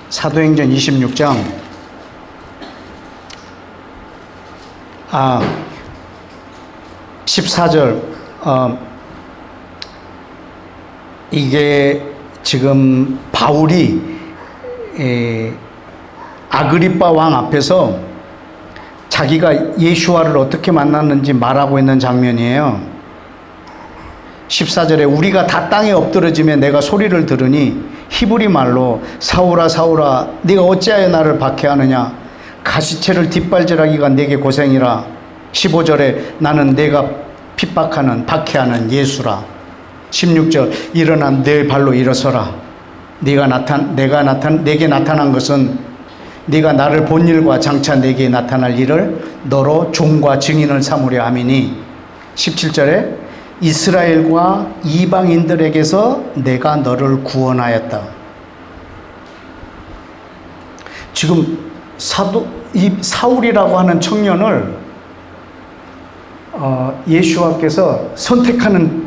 사도행전 26장 14절. 이게 지금 바울이 아그리빠 왕 앞에서 자기가 예수와를 어떻게 만났는지 말하고 있는 장면이에요. 14절에 우리가 다 땅에 엎드러지며 내가 소리를 들으니 히브리 말로 사울아 사울아 네가 어찌하여 나를 박해하느냐, 가시체를 뒷발질하기가 내게 고생이라. 15절에 나는 내가 핍박하는 박해하는 예수라. 16절 일어나 내 발로 일어서라. 내게 나타난 것은 네가 나를 본 일과 장차 내게 나타날 일을 너로 종과 증인을 삼으려 함이니. 17절에 이스라엘과 이방인들에게서 내가 너를 구원하였다. 지금 이 사울이라고 하는 청년을 예수와께서 선택하는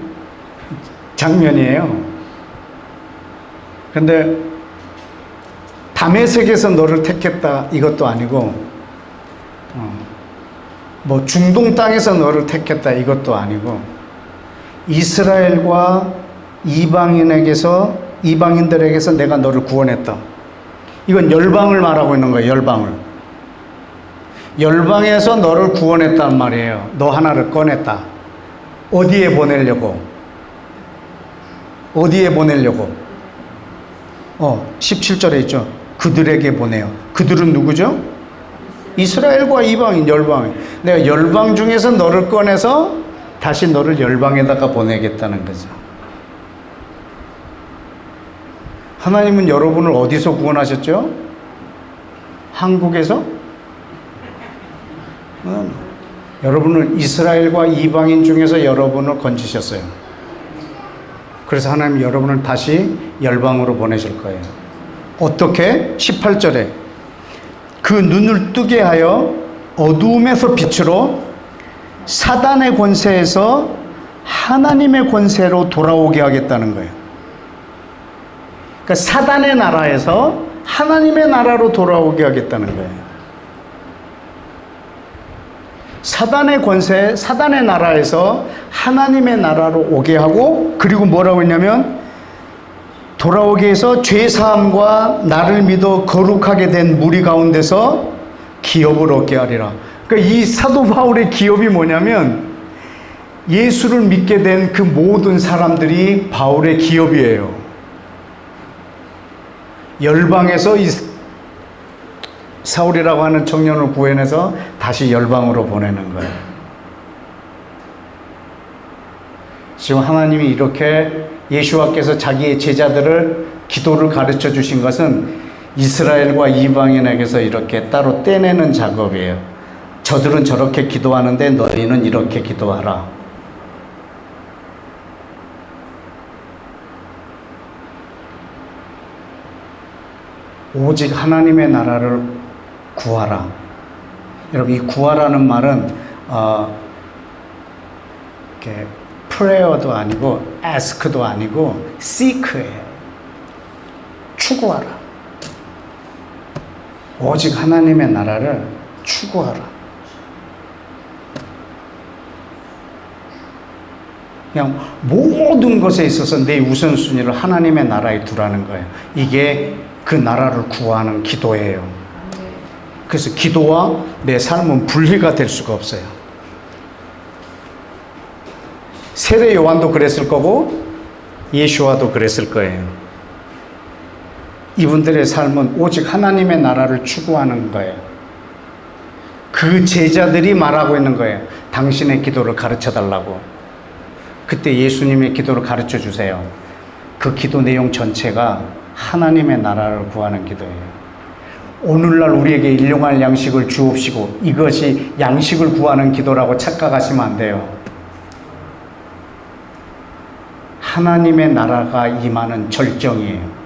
장면이에요. 그런데 다메섹에서 너를 택했다 이것도 아니고, 뭐 중동 땅에서 너를 택했다 이것도 아니고, 이스라엘과 이방인에게서 이방인들에게서 내가 너를 구원했다. 이건 열방을 말하고 있는 거예요. 열방을. 열방에서 너를 구원했단 말이에요. 너 하나를 꺼냈다. 어디에 보내려고? 어디에 보내려고? 17절에 있죠. 그들에게 보내요. 그들은 누구죠? 이스라엘과 이방인, 열방인. 내가 열방 중에서 너를 꺼내서 다시 너를 열방에다가 보내겠다는 거죠. 하나님은 여러분을 어디서 구원하셨죠? 한국에서? 여러분을 이스라엘과 이방인 중에서 여러분을 건지셨어요. 그래서 하나님 여러분을 다시 열방으로 보내실 거예요. 어떻게? 18절에 그 눈을 뜨게 하여 어두움에서 빛으로 사단의 권세에서 하나님의 권세로 돌아오게 하겠다는 거예요. 그러니까 사단의 나라에서 하나님의 나라로 돌아오게 하겠다는 거예요. 사단의 권세, 사단의 나라에서 하나님의 나라로 오게 하고, 그리고 뭐라고 했냐면 돌아오게 해서 죄사함과 나를 믿어 거룩하게 된 무리 가운데서 기업을 얻게 하리라. 그러니까 이 사도 바울의 기업이 뭐냐면 예수를 믿게 된 그 모든 사람들이 바울의 기업이에요. 열방에서 이 사울이라고 하는 청년을 구해내서 다시 열방으로 보내는 거예요. 지금 하나님이 이렇게 예수와께서 자기의 제자들을 기도를 가르쳐 주신 것은 이스라엘과 이방인에게서 이렇게 따로 떼내는 작업이에요. 저들은 저렇게 기도하는데 너희는 이렇게 기도하라. 오직 하나님의 나라를 구하라. 여러분, 이 구하라는 말은 이렇게 prayer도 아니고 ask도 아니고 seek예요. 추구하라. 오직 하나님의 나라를 추구하라. 그냥 모든 것에 있어서 내 우선순위를 하나님의 나라에 두라는 거예요. 이게 그 나라를 구하는 기도예요. 그래서 기도와 내 삶은 분리가 될 수가 없어요. 세례 요한도 그랬을 거고 예수와도 그랬을 거예요. 이분들의 삶은 오직 하나님의 나라를 추구하는 거예요. 그 제자들이 말하고 있는 거예요. 당신의 기도를 가르쳐 달라고. 그때 예수님의 기도를 가르쳐 주세요. 그 기도 내용 전체가 하나님의 나라를 구하는 기도예요. 오늘날 우리에게 일용할 양식을 주옵시고, 이것이 양식을 구하는 기도라고 착각하시면 안 돼요. 하나님의 나라가 임하는 절정이에요.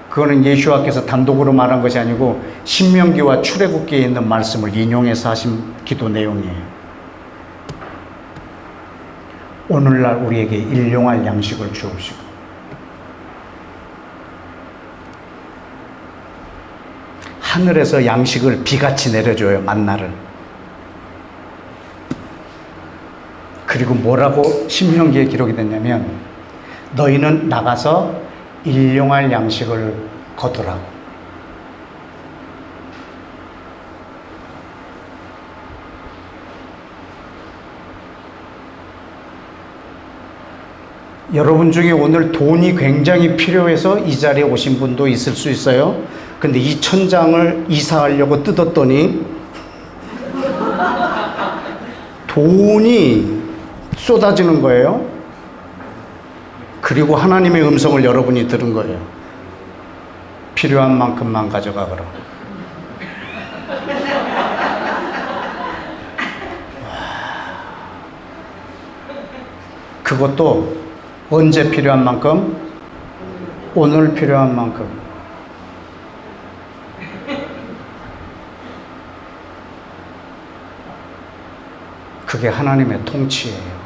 그거는 예수와께서 단독으로 말한 것이 아니고 신명기와 출애굽기에 있는 말씀을 인용해서 하신 기도 내용이에요. 오늘날 우리에게 일용할 양식을 주옵시고. 하늘에서 양식을 비같이 내려줘요. 만나를. 그리고 뭐라고 신명기에 기록이 됐냐면 너희는 나가서 일용할 양식을 거두라고. 여러분 중에 오늘 돈이 굉장히 필요해서 이 자리에 오신 분도 있을 수 있어요. 근데 이 천장을 이사하려고 뜯었더니 돈이 쏟아지는 거예요. 그리고 하나님의 음성을 여러분이 들은 거예요. 필요한 만큼만 가져가거라. 그것도 언제 필요한 만큼? 오늘 필요한 만큼. 그게 하나님의 통치예요.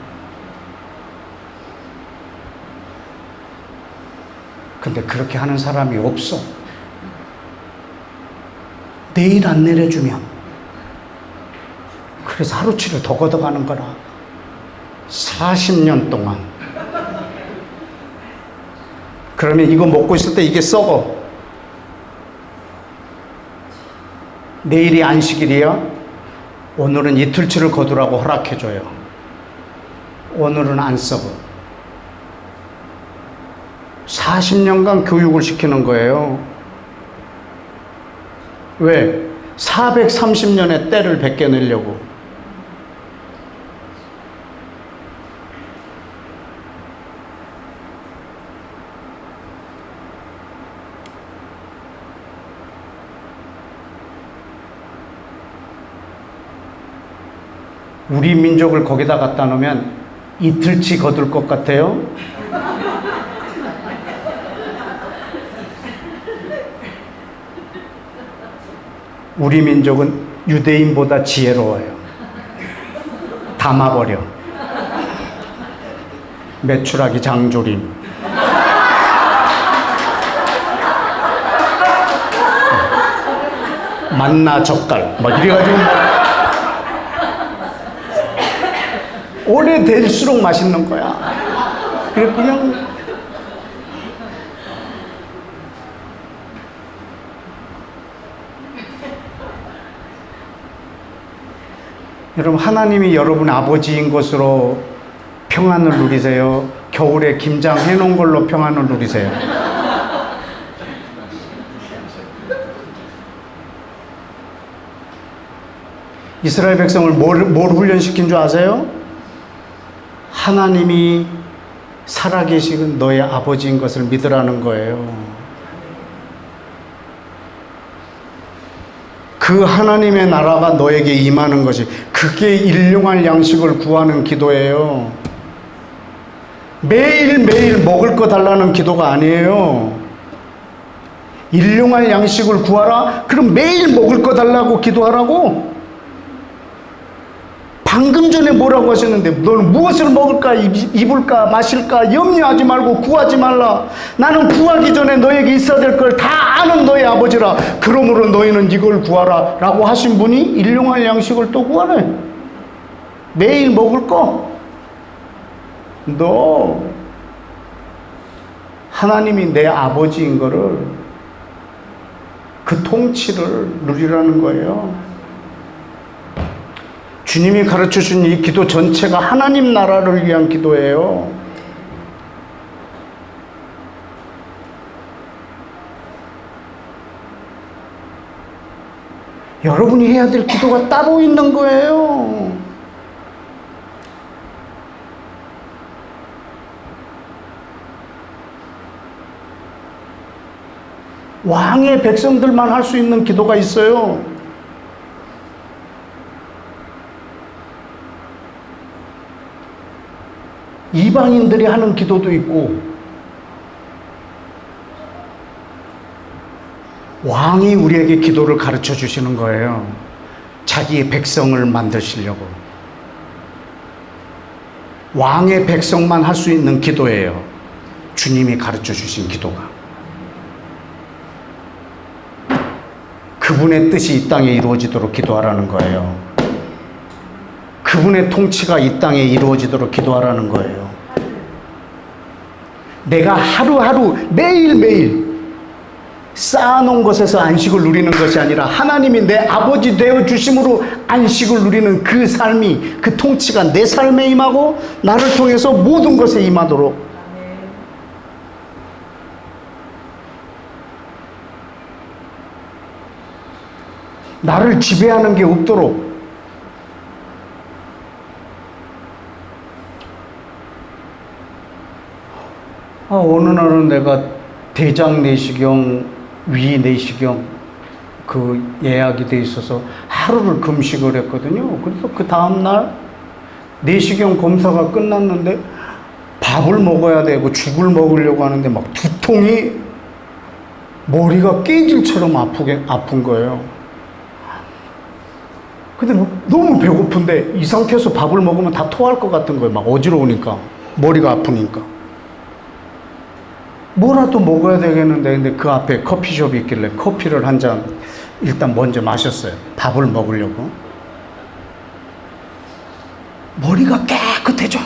근데 그렇게 하는 사람이 없어. 내일 안 내려주면. 그래서 하루치를 더 걷어가는 거라. 40년 동안. 그러면 이거 먹고 있을 때 이게 썩어. 내일이 안식일이야? 오늘은 이틀치를 거두라고 허락해줘요. 오늘은 안 썩어. 40년간 교육을 시키는 거예요. 왜? 430년의 때를 베껴내려고. 우리 민족을 거기다 갖다 놓으면 이틀치 거둘 것 같아요? 우리 민족은 유대인보다 지혜로워요. 담아버려. 메추라기 장조림. 만나 젓갈. 막 이래가지고 오래될수록 맛있는 거야. 그래 그냥 여러분, 하나님이 여러분 아버지인 것으로 평안을 누리세요? 겨울에 김장 해놓은 걸로 평안을 누리세요? 이스라엘 백성을 뭘 훈련시킨 줄 아세요? 하나님이 살아계신 너의 아버지인 것을 믿으라는 거예요. 그 하나님의 나라가 너에게 임하는 것이, 그게 일용할 양식을 구하는 기도예요. 매일매일 먹을 거 달라는 기도가 아니에요. 일용할 양식을 구하라? 그럼 매일 먹을 거 달라고 기도하라고? 방금 전에 뭐라고 하셨는데, 너는 무엇을 먹을까, 입을까, 마실까 염려하지 말고 구하지 말라. 나는 구하기 전에 너에게 있어야 될 걸 다 아는 너의 아버지라. 그러므로 너희는 이걸 구하라 라고 하신 분이 일용할 양식을 또 구하래. 매일 먹을 거. 너 하나님이 내 아버지인 거를, 그 통치를 누리라는 거예요. 주님이 가르쳐준 이 기도 전체가 하나님 나라를 위한 기도예요. 여러분이 해야 될 기도가 따로 있는 거예요. 왕의 백성들만 할 수 있는 기도가 있어요. 이방인들이 하는 기도도 있고, 왕이 우리에게 기도를 가르쳐 주시는 거예요. 자기의 백성을 만드시려고. 왕의 백성만 할 수 있는 기도예요. 주님이 가르쳐 주신 기도가. 그분의 뜻이 이 땅에 이루어지도록 기도하라는 거예요. 그분의 통치가 이 땅에 이루어지도록 기도하라는 거예요. 내가 하루하루 매일매일 쌓아놓은 것에서 안식을 누리는 것이 아니라 하나님이 내 아버지 되어 주심으로 안식을 누리는 그 삶이, 그 통치가 내 삶에 임하고 나를 통해서 모든 것에 임하도록. 나를 지배하는 게 없도록. 어느 날은 내가 대장 내시경, 위 내시경 그 예약이 돼 있어서 하루를 금식을 했거든요. 그래서 그 다음날 내시경 검사가 끝났는데 밥을 먹어야 되고 죽을 먹으려고 하는데 막 두통이 머리가 깨질처럼 아픈 거예요. 근데 너무 배고픈데 이 상태에서 밥을 먹으면 다 토할 것 같은 거예요. 막 어지러우니까, 머리가 아프니까. 뭐라도 먹어야 되겠는데, 근데 그 앞에 커피숍이 있길래 커피를 한 잔 일단 먼저 마셨어요. 밥을 먹으려고. 머리가 깨끗해져.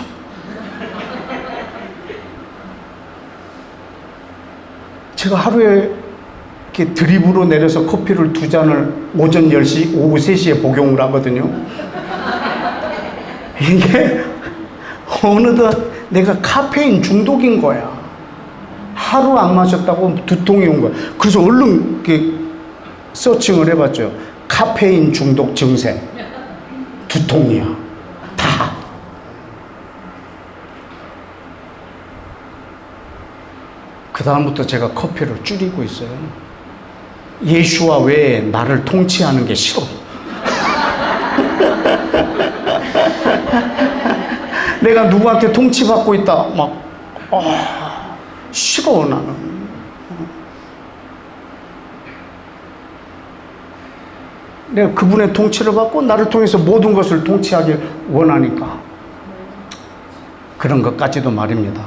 제가 하루에 이렇게 드립으로 내려서 커피를 2잔을 오전 10시, 오후 3시에 복용을 하거든요. 이게 어느덧 내가 카페인 중독인 거야. 하루 안 마셨다고 두통이 온 거야. 그래서 얼른 이렇게 서칭을 해봤죠. 카페인 중독 증세. 두통이야. 다. 그 다음부터 제가 커피를 줄이고 있어요. 예수와 외에 나를 통치하는 게 싫어. 내가 누구한테 통치받고 있다. 막, 싫어, 나는. 내가 그분의 통치를 받고 나를 통해서 모든 것을 통치하길 원하니까. 그런 것까지도 말입니다.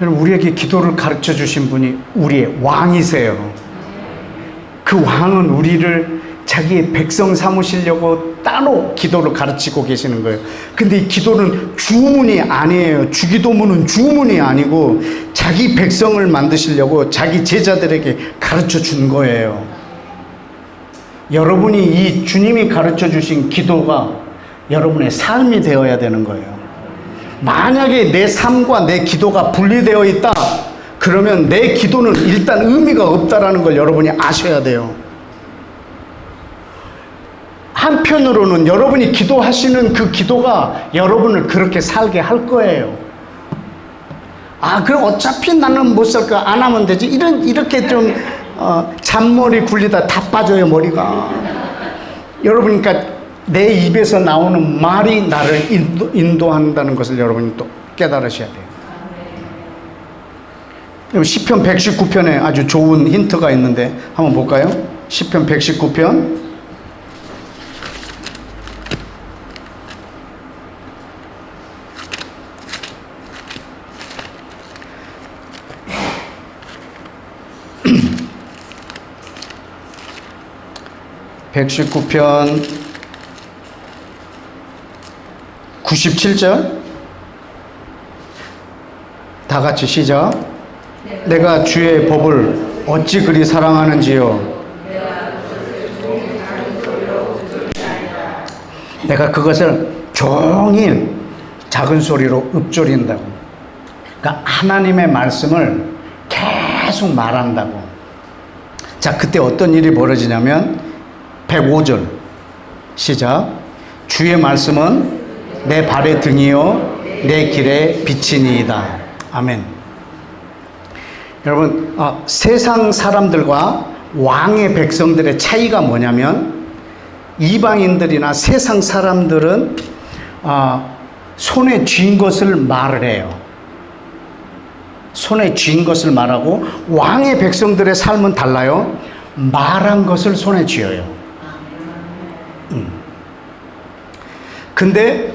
여러분, 우리에게 기도를 가르쳐 주신 분이 우리의 왕이세요. 그 왕은 우리를 자기의 백성 삼으시려고 따로 기도를 가르치고 계시는 거예요. 근데 이 기도는 주문이 아니에요. 주기도문은 주문이 아니고 자기 백성을 만드시려고 자기 제자들에게 가르쳐 준 거예요. 여러분이 이 주님이 가르쳐 주신 기도가 여러분의 삶이 되어야 되는 거예요. 만약에 내 삶과 내 기도가 분리되어 있다, 그러면 내 기도는 일단 의미가 없다라는 걸 여러분이 아셔야 돼요. 한편으로는 여러분이 기도하시는 그 기도가 여러분을 그렇게 살게 할 거예요. 그럼 어차피 나는 못 살까? 안 하면 되지. 이렇게 좀, 잔머리 굴리다 다 빠져요, 머리가. 여러분, 그러니까 내 입에서 나오는 말이 나를 인도한다는 것을 여러분이 또 깨달으셔야 돼요. 시편 119편에 아주 좋은 힌트가 있는데 한번 볼까요? 시편 119편 119편 97절 다 같이 시작. 내가 주의 법을 어찌 그리 사랑하는지요. 내가 그것을 종일 작은 소리로 읊조린다고. 그러니까 하나님의 말씀을 계속 말한다고. 자, 그때 어떤 일이 벌어지냐면 105절 시작. 주의 말씀은 내 발의 등이요 내 길의 빛이니이다. 아멘. 여러분, 세상 사람들과 왕의 백성들의 차이가 뭐냐면, 이방인들이나 세상 사람들은 손에 쥔 것을 말을 해요. 손에 쥔 것을 말하고, 왕의 백성들의 삶은 달라요. 말한 것을 손에 쥐어요. 근데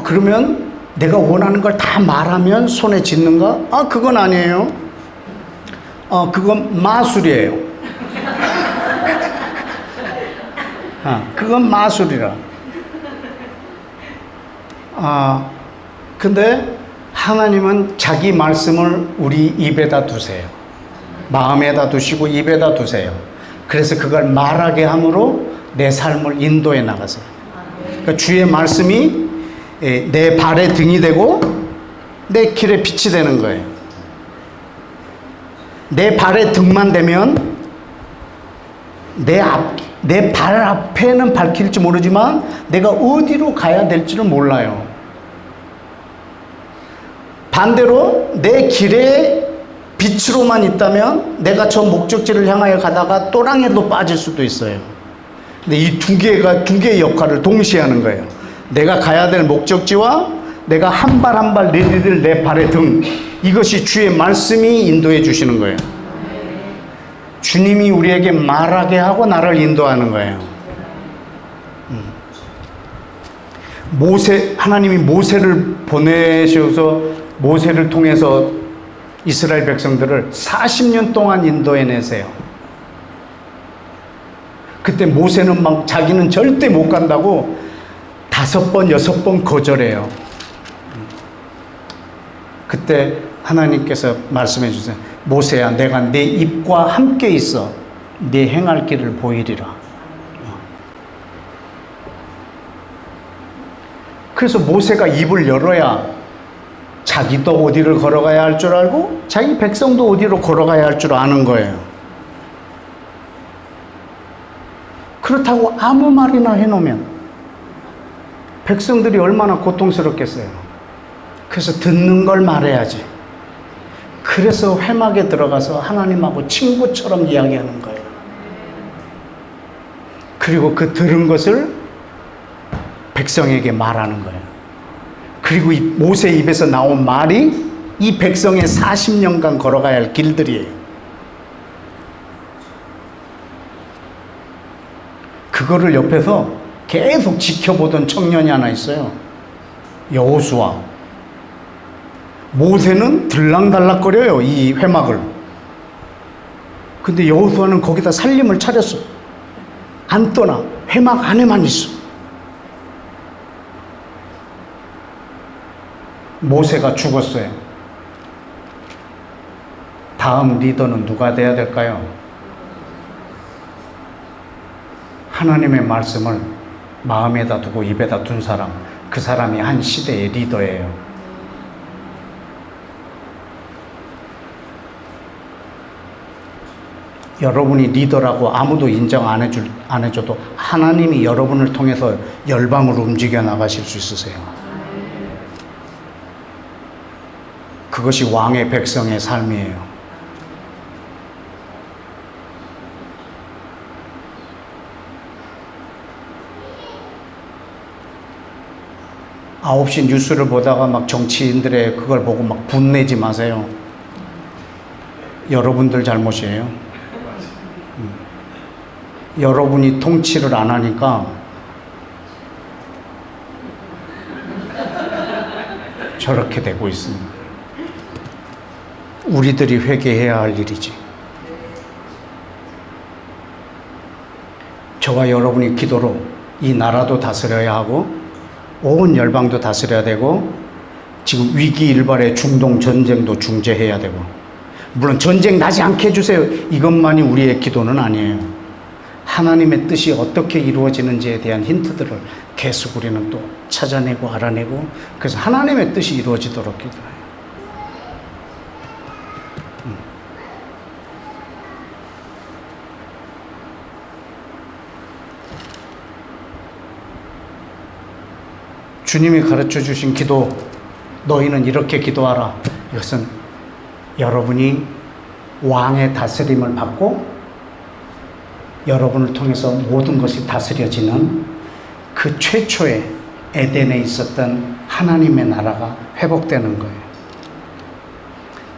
그러면 내가 원하는 걸 다 말하면 손에 쥐는가? 그건 아니에요. 그건 마술이에요. 그건 마술이라. 근데 하나님은 자기 말씀을 우리 입에다 두세요. 마음에다 두시고 입에다 두세요. 그래서 그걸 말하게 함으로 내 삶을 인도해 나가세요. 그러니까 주의 말씀이 내 발의 등이 되고 내 길의 빛이 되는 거예요. 내 발의 등만 되면 내 발 앞에는 밝힐지 모르지만 내가 어디로 가야 될지를 몰라요. 반대로 내 길에 빛으로만 있다면 내가 저 목적지를 향하여 가다가 또랑에도 빠질 수도 있어요. 근데 이 두 개의 역할을 동시에 하는 거예요. 내가 가야 될 목적지와 내가 한 발 한 발 내디딜 내 발의 등, 이것이 주의 말씀이 인도해 주시는 거예요. 주님이 우리에게 말하게 하고 나를 인도하는 거예요. 하나님이 모세를 보내셔서 모세를 통해서 이스라엘 백성들을 40년 동안 인도해 내세요. 그때 모세는 막 자기는 절대 못 간다고 5번, 6번 거절해요. 그때 하나님께서 말씀해 주세요. 모세야, 내가 네 입과 함께 있어 네 행할 길을 보이리라. 그래서 모세가 입을 열어야 자기도 어디를 걸어가야 할 줄 알고 자기 백성도 어디로 걸어가야 할 줄 아는 거예요. 그렇다고 아무 말이나 해놓으면 백성들이 얼마나 고통스럽겠어요. 그래서 듣는 걸 말해야지. 그래서 회막에 들어가서 하나님하고 친구처럼 이야기하는 거예요. 그리고 그 들은 것을 백성에게 말하는 거예요. 그리고 이 모세 입에서 나온 말이 이 백성의 40년간 걸어가야 할 길들이에요. 그거를 옆에서 계속 지켜보던 청년이 하나 있어요. 여호수아. 모세는 들락달락거려요, 이 회막을. 근데 여호수아는 거기다 살림을 차렸어. 안 떠나. 회막 안에만 있어. 모세가 죽었어요. 다음 리더는 누가 돼야 될까요? 하나님의 말씀을 마음에다 두고 입에다 둔 사람, 그 사람이 한 시대의 리더예요. 여러분이 리더라고 아무도 인정 안 해줘도 하나님이 여러분을 통해서 열방을 움직여 나가실 수 있으세요. 그것이 왕의 백성의 삶이에요. 아홉 시 뉴스를 보다가 막 정치인들의 그걸 보고 막 분내지 마세요. 여러분들 잘못이에요. 여러분이 통치를 안 하니까 저렇게 되고 있습니다. 우리들이 회개해야 할 일이지. 저와 여러분이 기도로 이 나라도 다스려야 하고 온 열방도 다스려야 되고 지금 위기일발의 중동 전쟁도 중재해야 되고, 물론 전쟁 나지 않게 해주세요 이것만이 우리의 기도는 아니에요. 하나님의 뜻이 어떻게 이루어지는지에 대한 힌트들을 계속 우리는 또 찾아내고 알아내고, 그래서 하나님의 뜻이 이루어지도록 기도해요. 주님이 가르쳐 주신 기도, 너희는 이렇게 기도하라. 이것은 여러분이 왕의 다스림을 받고 여러분을 통해서 모든 것이 다스려지는 그 최초의 에덴에 있었던 하나님의 나라가 회복되는 거예요.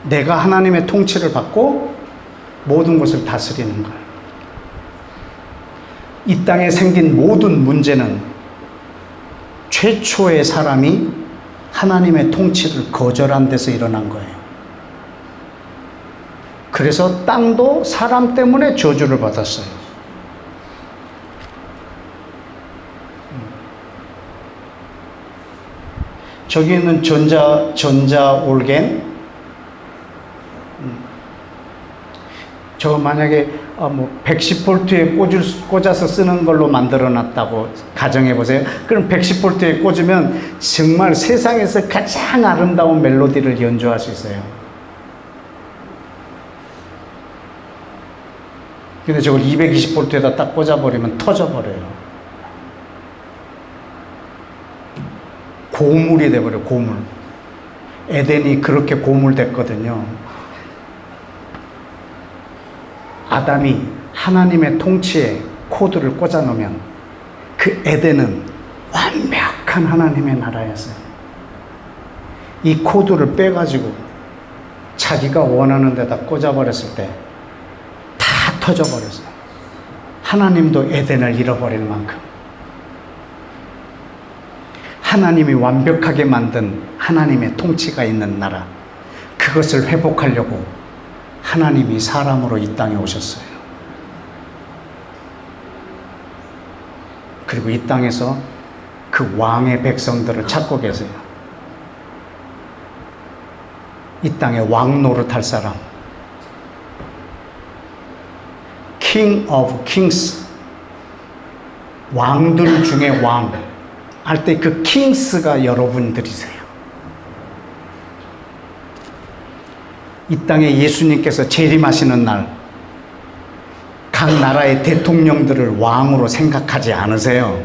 내가 하나님의 통치를 받고 모든 것을 다스리는 거예요. 이 땅에 생긴 모든 문제는 최초의 사람이 하나님의 통치를 거절한 데서 일어난 거예요. 그래서 땅도 사람 때문에 저주를 받았어요. 저기 있는 전자 올겐, 저 만약에 110볼트에 꽂아서 쓰는 걸로 만들어 놨다고 가정해 보세요. 그럼 110볼트에 꽂으면 정말 세상에서 가장 아름다운 멜로디를 연주할 수 있어요. 근데 저걸 220볼트에다 딱 꽂아버리면 터져버려요. 고물이 돼버려요. 고물. 에덴이 그렇게 고물됐거든요. 아담이 하나님의 통치에 코드를 꽂아 놓으면 그 에덴은 완벽한 하나님의 나라였어요. 이 코드를 빼가지고 자기가 원하는 데다 꽂아버렸을 때 다 터져버렸어요. 하나님도 에덴을 잃어버릴 만큼 하나님이 완벽하게 만든 하나님의 통치가 있는 나라, 그것을 회복하려고 하나님이 사람으로 이 땅에 오셨어요. 그리고 이 땅에서 그 왕의 백성들을 찾고 계세요. 이 땅에 왕 노릇할 사람, King of Kings, 왕들 중에 왕 할 때 그 킹스가 여러분들이세요. 이 땅에 예수님께서 재림하시는 날, 각 나라의 대통령들을 왕으로 생각하지 않으세요.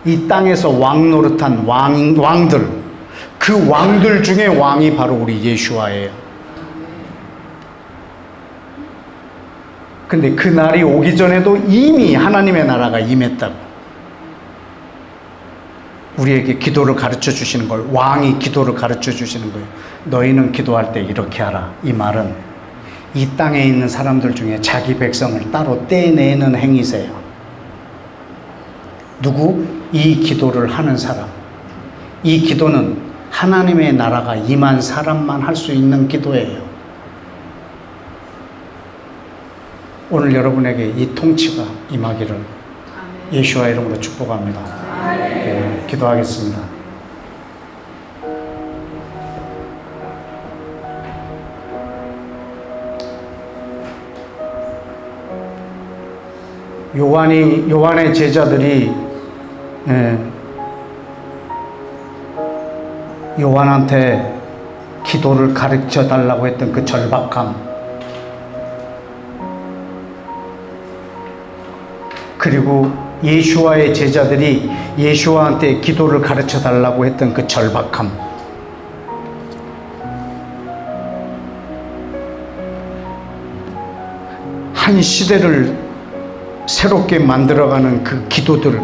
이 땅에서 왕 노릇한 왕들, 그 왕들 중에 왕이 바로 우리 예수와예요. 근데 그 날이 오기 전에도 이미 하나님의 나라가 임했다고. 우리에게 기도를 가르쳐 주시는 걸, 왕이 기도를 가르쳐 주시는 거예요. 너희는 기도할 때 이렇게 하라. 이 말은 이 땅에 있는 사람들 중에 자기 백성을 따로 떼내는 행위세요. 누구? 이 기도를 하는 사람. 이 기도는 하나님의 나라가 임한 사람만 할 수 있는 기도예요. 오늘 여러분에게 이 통치가 임하기를 예수와 이름으로 축복합니다. 네, 기도하겠습니다. 요한의 제자들이 요한한테 기도를 가르쳐 달라고 했던 그 절박함, 그리고 예수와의 제자들이 예수와한테 기도를 가르쳐 달라고 했던 그 절박함, 한 시대를 새롭게 만들어가는 그 기도들,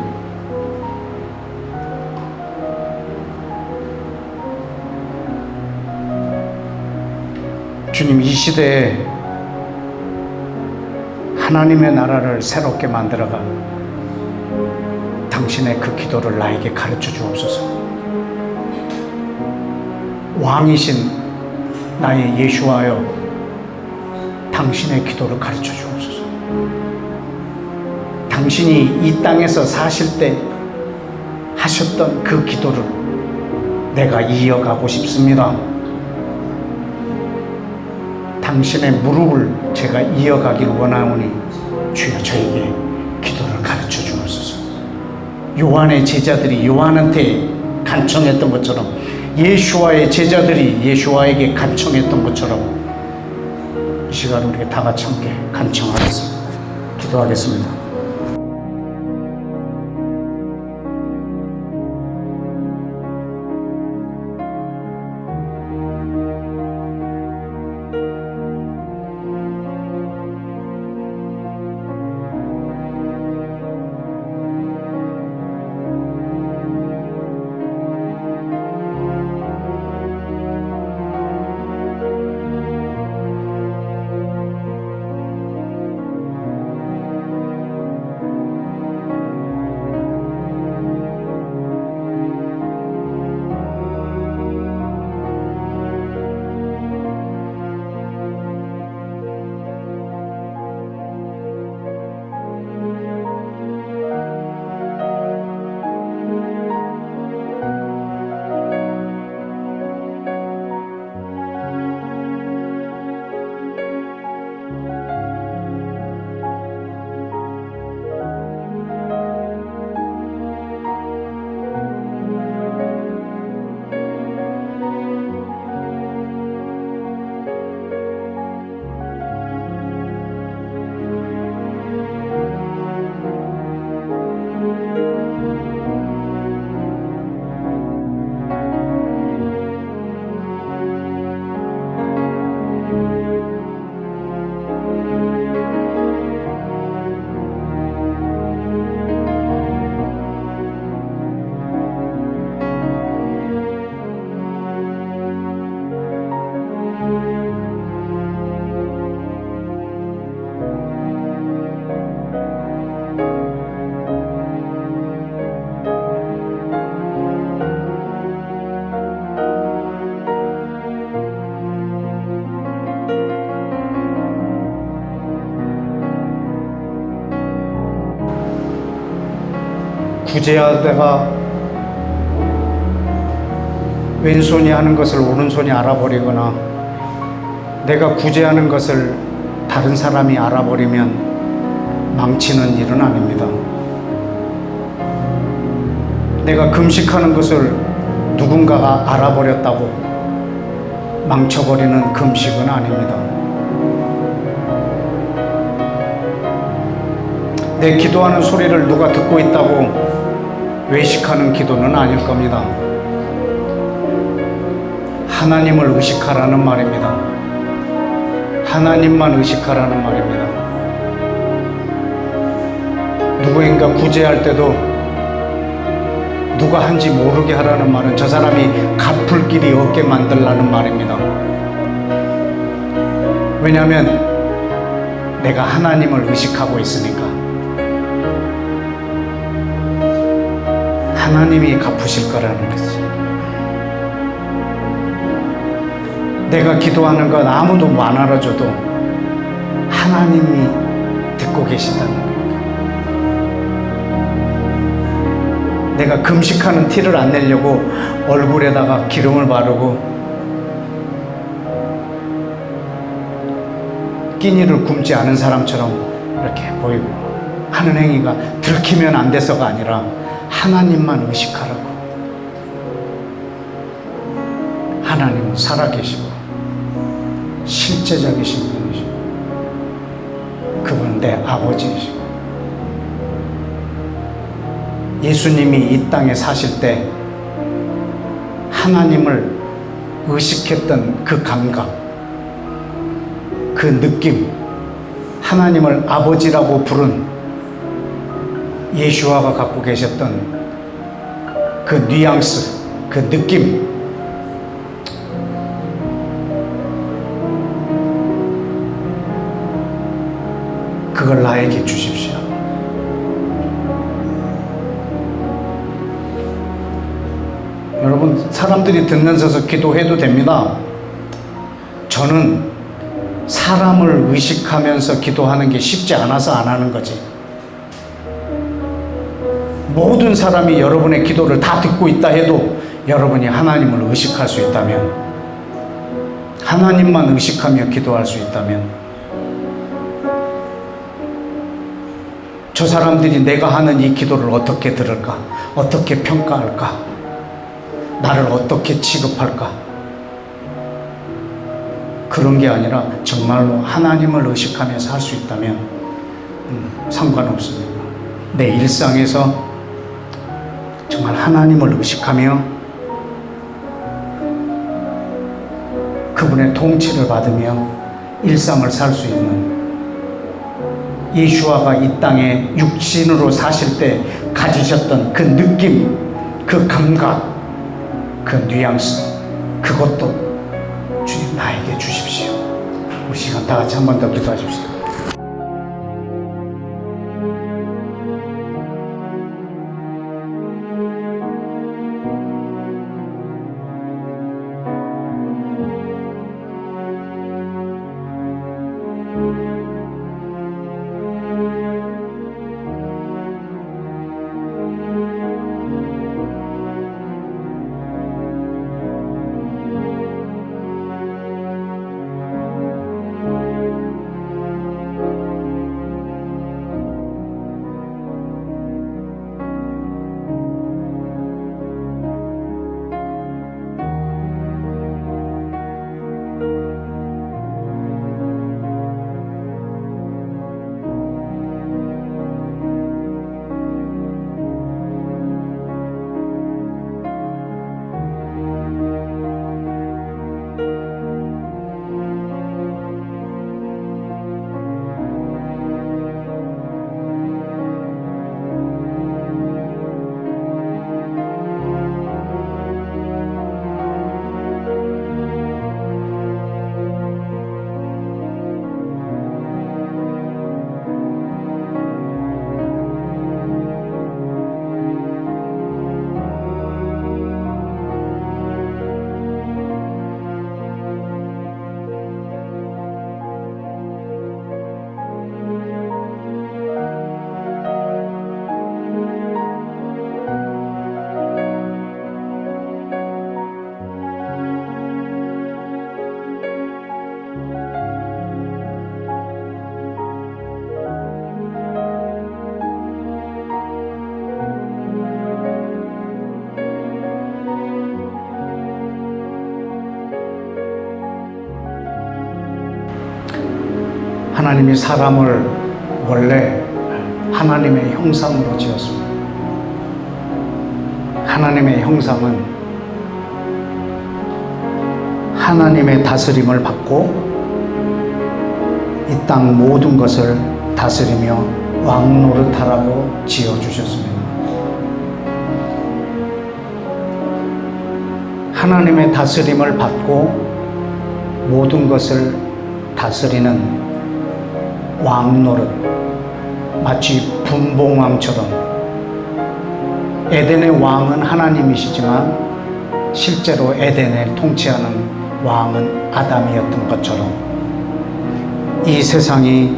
주님, 이 시대에 하나님의 나라를 새롭게 만들어가 당신의 그 기도를 나에게 가르쳐 주옵소서. 왕이신 나의 예수와여, 당신의 기도를 가르쳐 주옵소서. 당신이 이 땅에서 사실 때 하셨던 그 기도를 내가 이어가고 싶습니다. 당신의 무릎을 제가 이어가길 원하오니 주여 저에게 기도를 가르쳐 주옵소서. 요한의 제자들이 요한한테 간청했던 것처럼, 예수와의 제자들이 예수와에게 간청했던 것처럼 이 시간 우리가 다 같이 함께 간청하겠습니다. 기도하겠습니다. 구제하다가 왼손이 하는 것을 오른손이 알아버리거나 내가 구제하는 것을 다른 사람이 알아버리면 망치는 일은 아닙니다. 내가 금식하는 것을 누군가가 알아버렸다고 망쳐버리는 금식은 아닙니다. 내 기도하는 소리를 누가 듣고 있다고 외식하는 기도는 아닐 겁니다. 하나님을 의식하라는 말입니다. 하나님만 의식하라는 말입니다. 누구인가 구제할 때도 누가 한지 모르게 하라는 말은 저 사람이 갚을 길이 없게 만들라는 말입니다. 왜냐하면 내가 하나님을 의식하고 있으니까. 하나님이 갚으실 거라는 거지. 내가 기도하는 건 아무도 안 알아줘도 하나님이 듣고 계시다는 거예요. 내가 금식하는 티를 안 내려고 얼굴에다가 기름을 바르고 끼니를 굶지 않은 사람처럼 이렇게 보이고 하는 행위가 들키면 안 돼서가 아니라 하나님만 의식하라고. 하나님은 살아계시고 실제적이신 분이시고 그분은 내 아버지이시고 예수님이 이 땅에 사실 때 하나님을 의식했던 그 감각, 그 느낌, 하나님을 아버지라고 부른 예수와가 갖고 계셨던 그 뉘앙스, 그 느낌, 그걸 나에게 주십시오. 여러분, 사람들이 듣는 서서 기도해도 됩니다. 저는 사람을 의식하면서 기도하는 게 쉽지 않아서 안 하는 거지. 모든 사람이 여러분의 기도를 다 듣고 있다 해도 여러분이 하나님을 의식할 수 있다면, 하나님만 의식하며 기도할 수 있다면, 저 사람들이 내가 하는 이 기도를 어떻게 들을까? 어떻게 평가할까? 나를 어떻게 취급할까? 그런 게 아니라 정말로 하나님을 의식하면서 할 수 있다면 상관없습니다. 내 일상에서 정말 하나님을 의식하며 그분의 통치를 받으며 일상을 살 수 있는, 예수와가 이 땅에 육신으로 사실 때 가지셨던 그 느낌, 그 감각, 그 뉘앙스, 그것도 주님 나에게 주십시오. 우리 시간 다 같이 한 번 더 기도하십시다. 하나님이 사람을 원래 하나님의 형상으로 지었습니다. 하나님의 형상은 하나님의 다스림을 받고 이 땅 모든 것을 다스리며 왕노릇하라고 지어주셨습니다. 하나님의 다스림을 받고 모든 것을 다스리는 왕노릇, 마치 분봉왕처럼. 에덴의 왕은 하나님이시지만 실제로 에덴을 통치하는 왕은 아담이었던 것처럼 이 세상이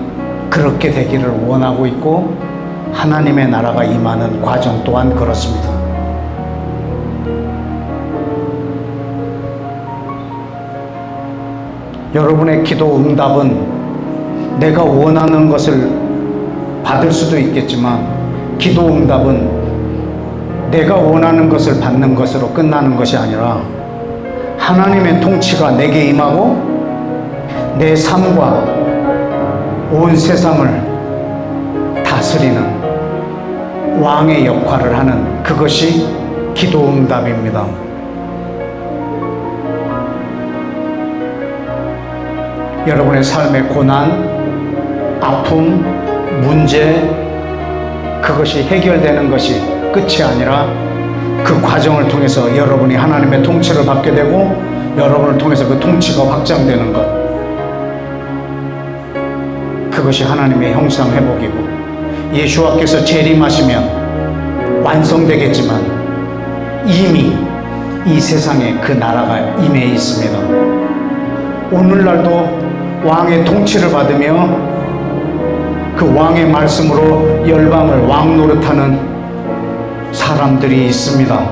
그렇게 되기를 원하고 있고 하나님의 나라가 임하는 과정 또한 그렇습니다. 여러분의 기도 응답은 내가 원하는 것을 받을 수도 있겠지만 기도 응답은 내가 원하는 것을 받는 것으로 끝나는 것이 아니라 하나님의 통치가 내게 임하고 내 삶과 온 세상을 다스리는 왕의 역할을 하는 그것이 기도 응답입니다. 여러분의 삶의 고난, 아픔, 문제, 그것이 해결되는 것이 끝이 아니라 그 과정을 통해서 여러분이 하나님의 통치를 받게 되고 여러분을 통해서 그 통치가 확장되는 것, 그것이 하나님의 형상 회복이고 예수와께서 재림하시면 완성되겠지만 이미 이 세상에 그 나라가 임해 있습니다. 오늘날도 왕의 통치를 받으며 그 왕의 말씀으로 열방을 왕노릇하는 사람들이 있습니다.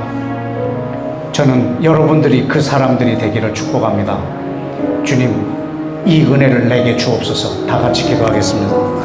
저는 여러분들이 그 사람들이 되기를 축복합니다. 주님, 이 은혜를 내게 주옵소서. 다 같이 기도하겠습니다.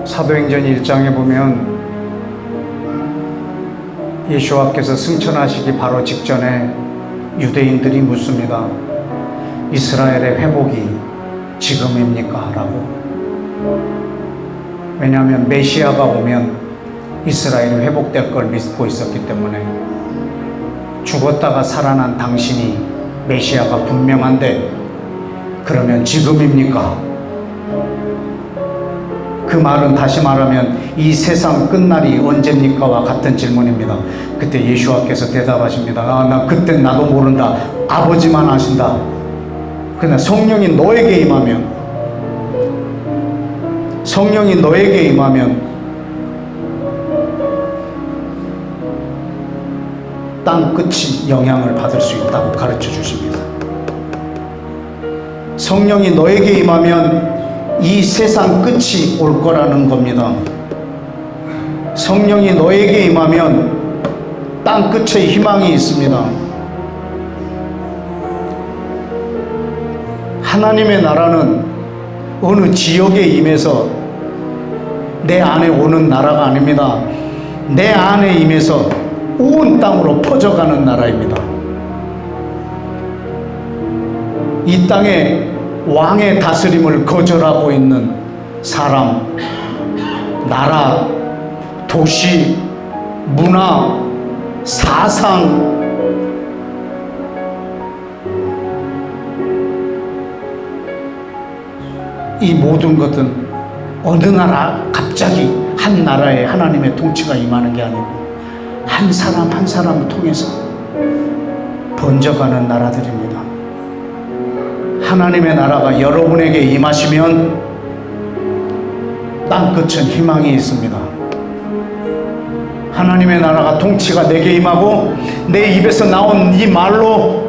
사도행전 1장에 보면 예수와께서 승천하시기 바로 직전에 유대인들이 묻습니다. 이스라엘의 회복이 지금입니까? 라고. 왜냐하면 메시아가 오면 이스라엘이 회복될 걸 믿고 있었기 때문에 죽었다가 살아난 당신이 메시아가 분명한데 그러면 지금입니까? 그 말은 다시 말하면 이 세상 끝날이 언제입니까와 같은 질문입니다. 그때 예수와께서 대답하십니다. 나 그때 나도 모른다. 아버지만 아신다. 그러나 성령이 너에게 임하면 땅 끝이 영향을 받을 수 있다고 가르쳐 주십니다. 성령이 너에게 임하면 이 세상 끝이 올 거라는 겁니다. 성령이 너에게 임하면 땅 끝에 희망이 있습니다. 하나님의 나라는 어느 지역에 임해서 내 안에 오는 나라가 아닙니다. 내 안에 임해서 온 땅으로 퍼져가는 나라입니다. 이 땅에 왕의 다스림을 거절하고 있는 사람, 나라, 도시, 문화, 사상, 이 모든 것은 어느 나라 갑자기 한 나라에 하나님의 통치가 임하는 게 아니고 한 사람 한 사람을 통해서 번져가는 나라들입니다. 하나님의 나라가 여러분에게 임하시면 땅끝은 희망이 있습니다. 하나님의 나라가 통치가 내게 임하고 내 입에서 나온 이 말로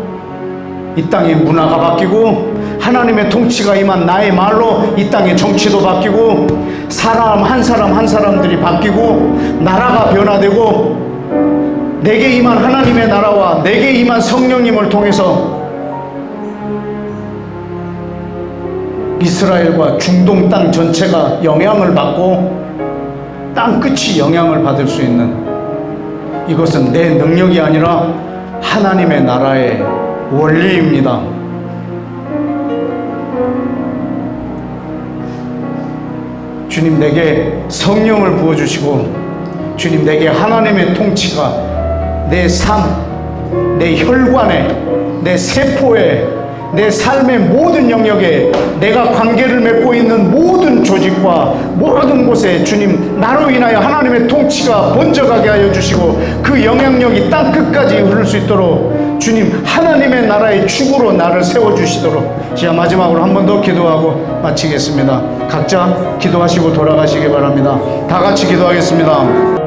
이 땅의 문화가 바뀌고 하나님의 통치가 임한 나의 말로 이 땅의 정치도 바뀌고 사람 한 사람들이 바뀌고 나라가 변화되고 내게 임한 하나님의 나라와 내게 임한 성령님을 통해서 이스라엘과 중동 땅 전체가 영향을 받고 땅 끝이 영향을 받을 수 있는, 이것은 내 능력이 아니라 하나님의 나라의 원리입니다. 주님 내게 성령을 부어주시고 주님 내게 하나님의 통치가 내 삶, 내 혈관에, 내 세포에, 내 삶의 모든 영역에, 내가 관계를 맺고 있는 모든 조직과 모든 곳에 주님 나로 인하여 하나님의 통치가 번져가게 하여 주시고 그 영향력이 땅 끝까지 흐를 수 있도록 주님 하나님의 나라의 축으로 나를 세워주시도록. 제가 마지막으로 한 번 더 기도하고 마치겠습니다. 각자 기도하시고 돌아가시기 바랍니다. 다 같이 기도하겠습니다.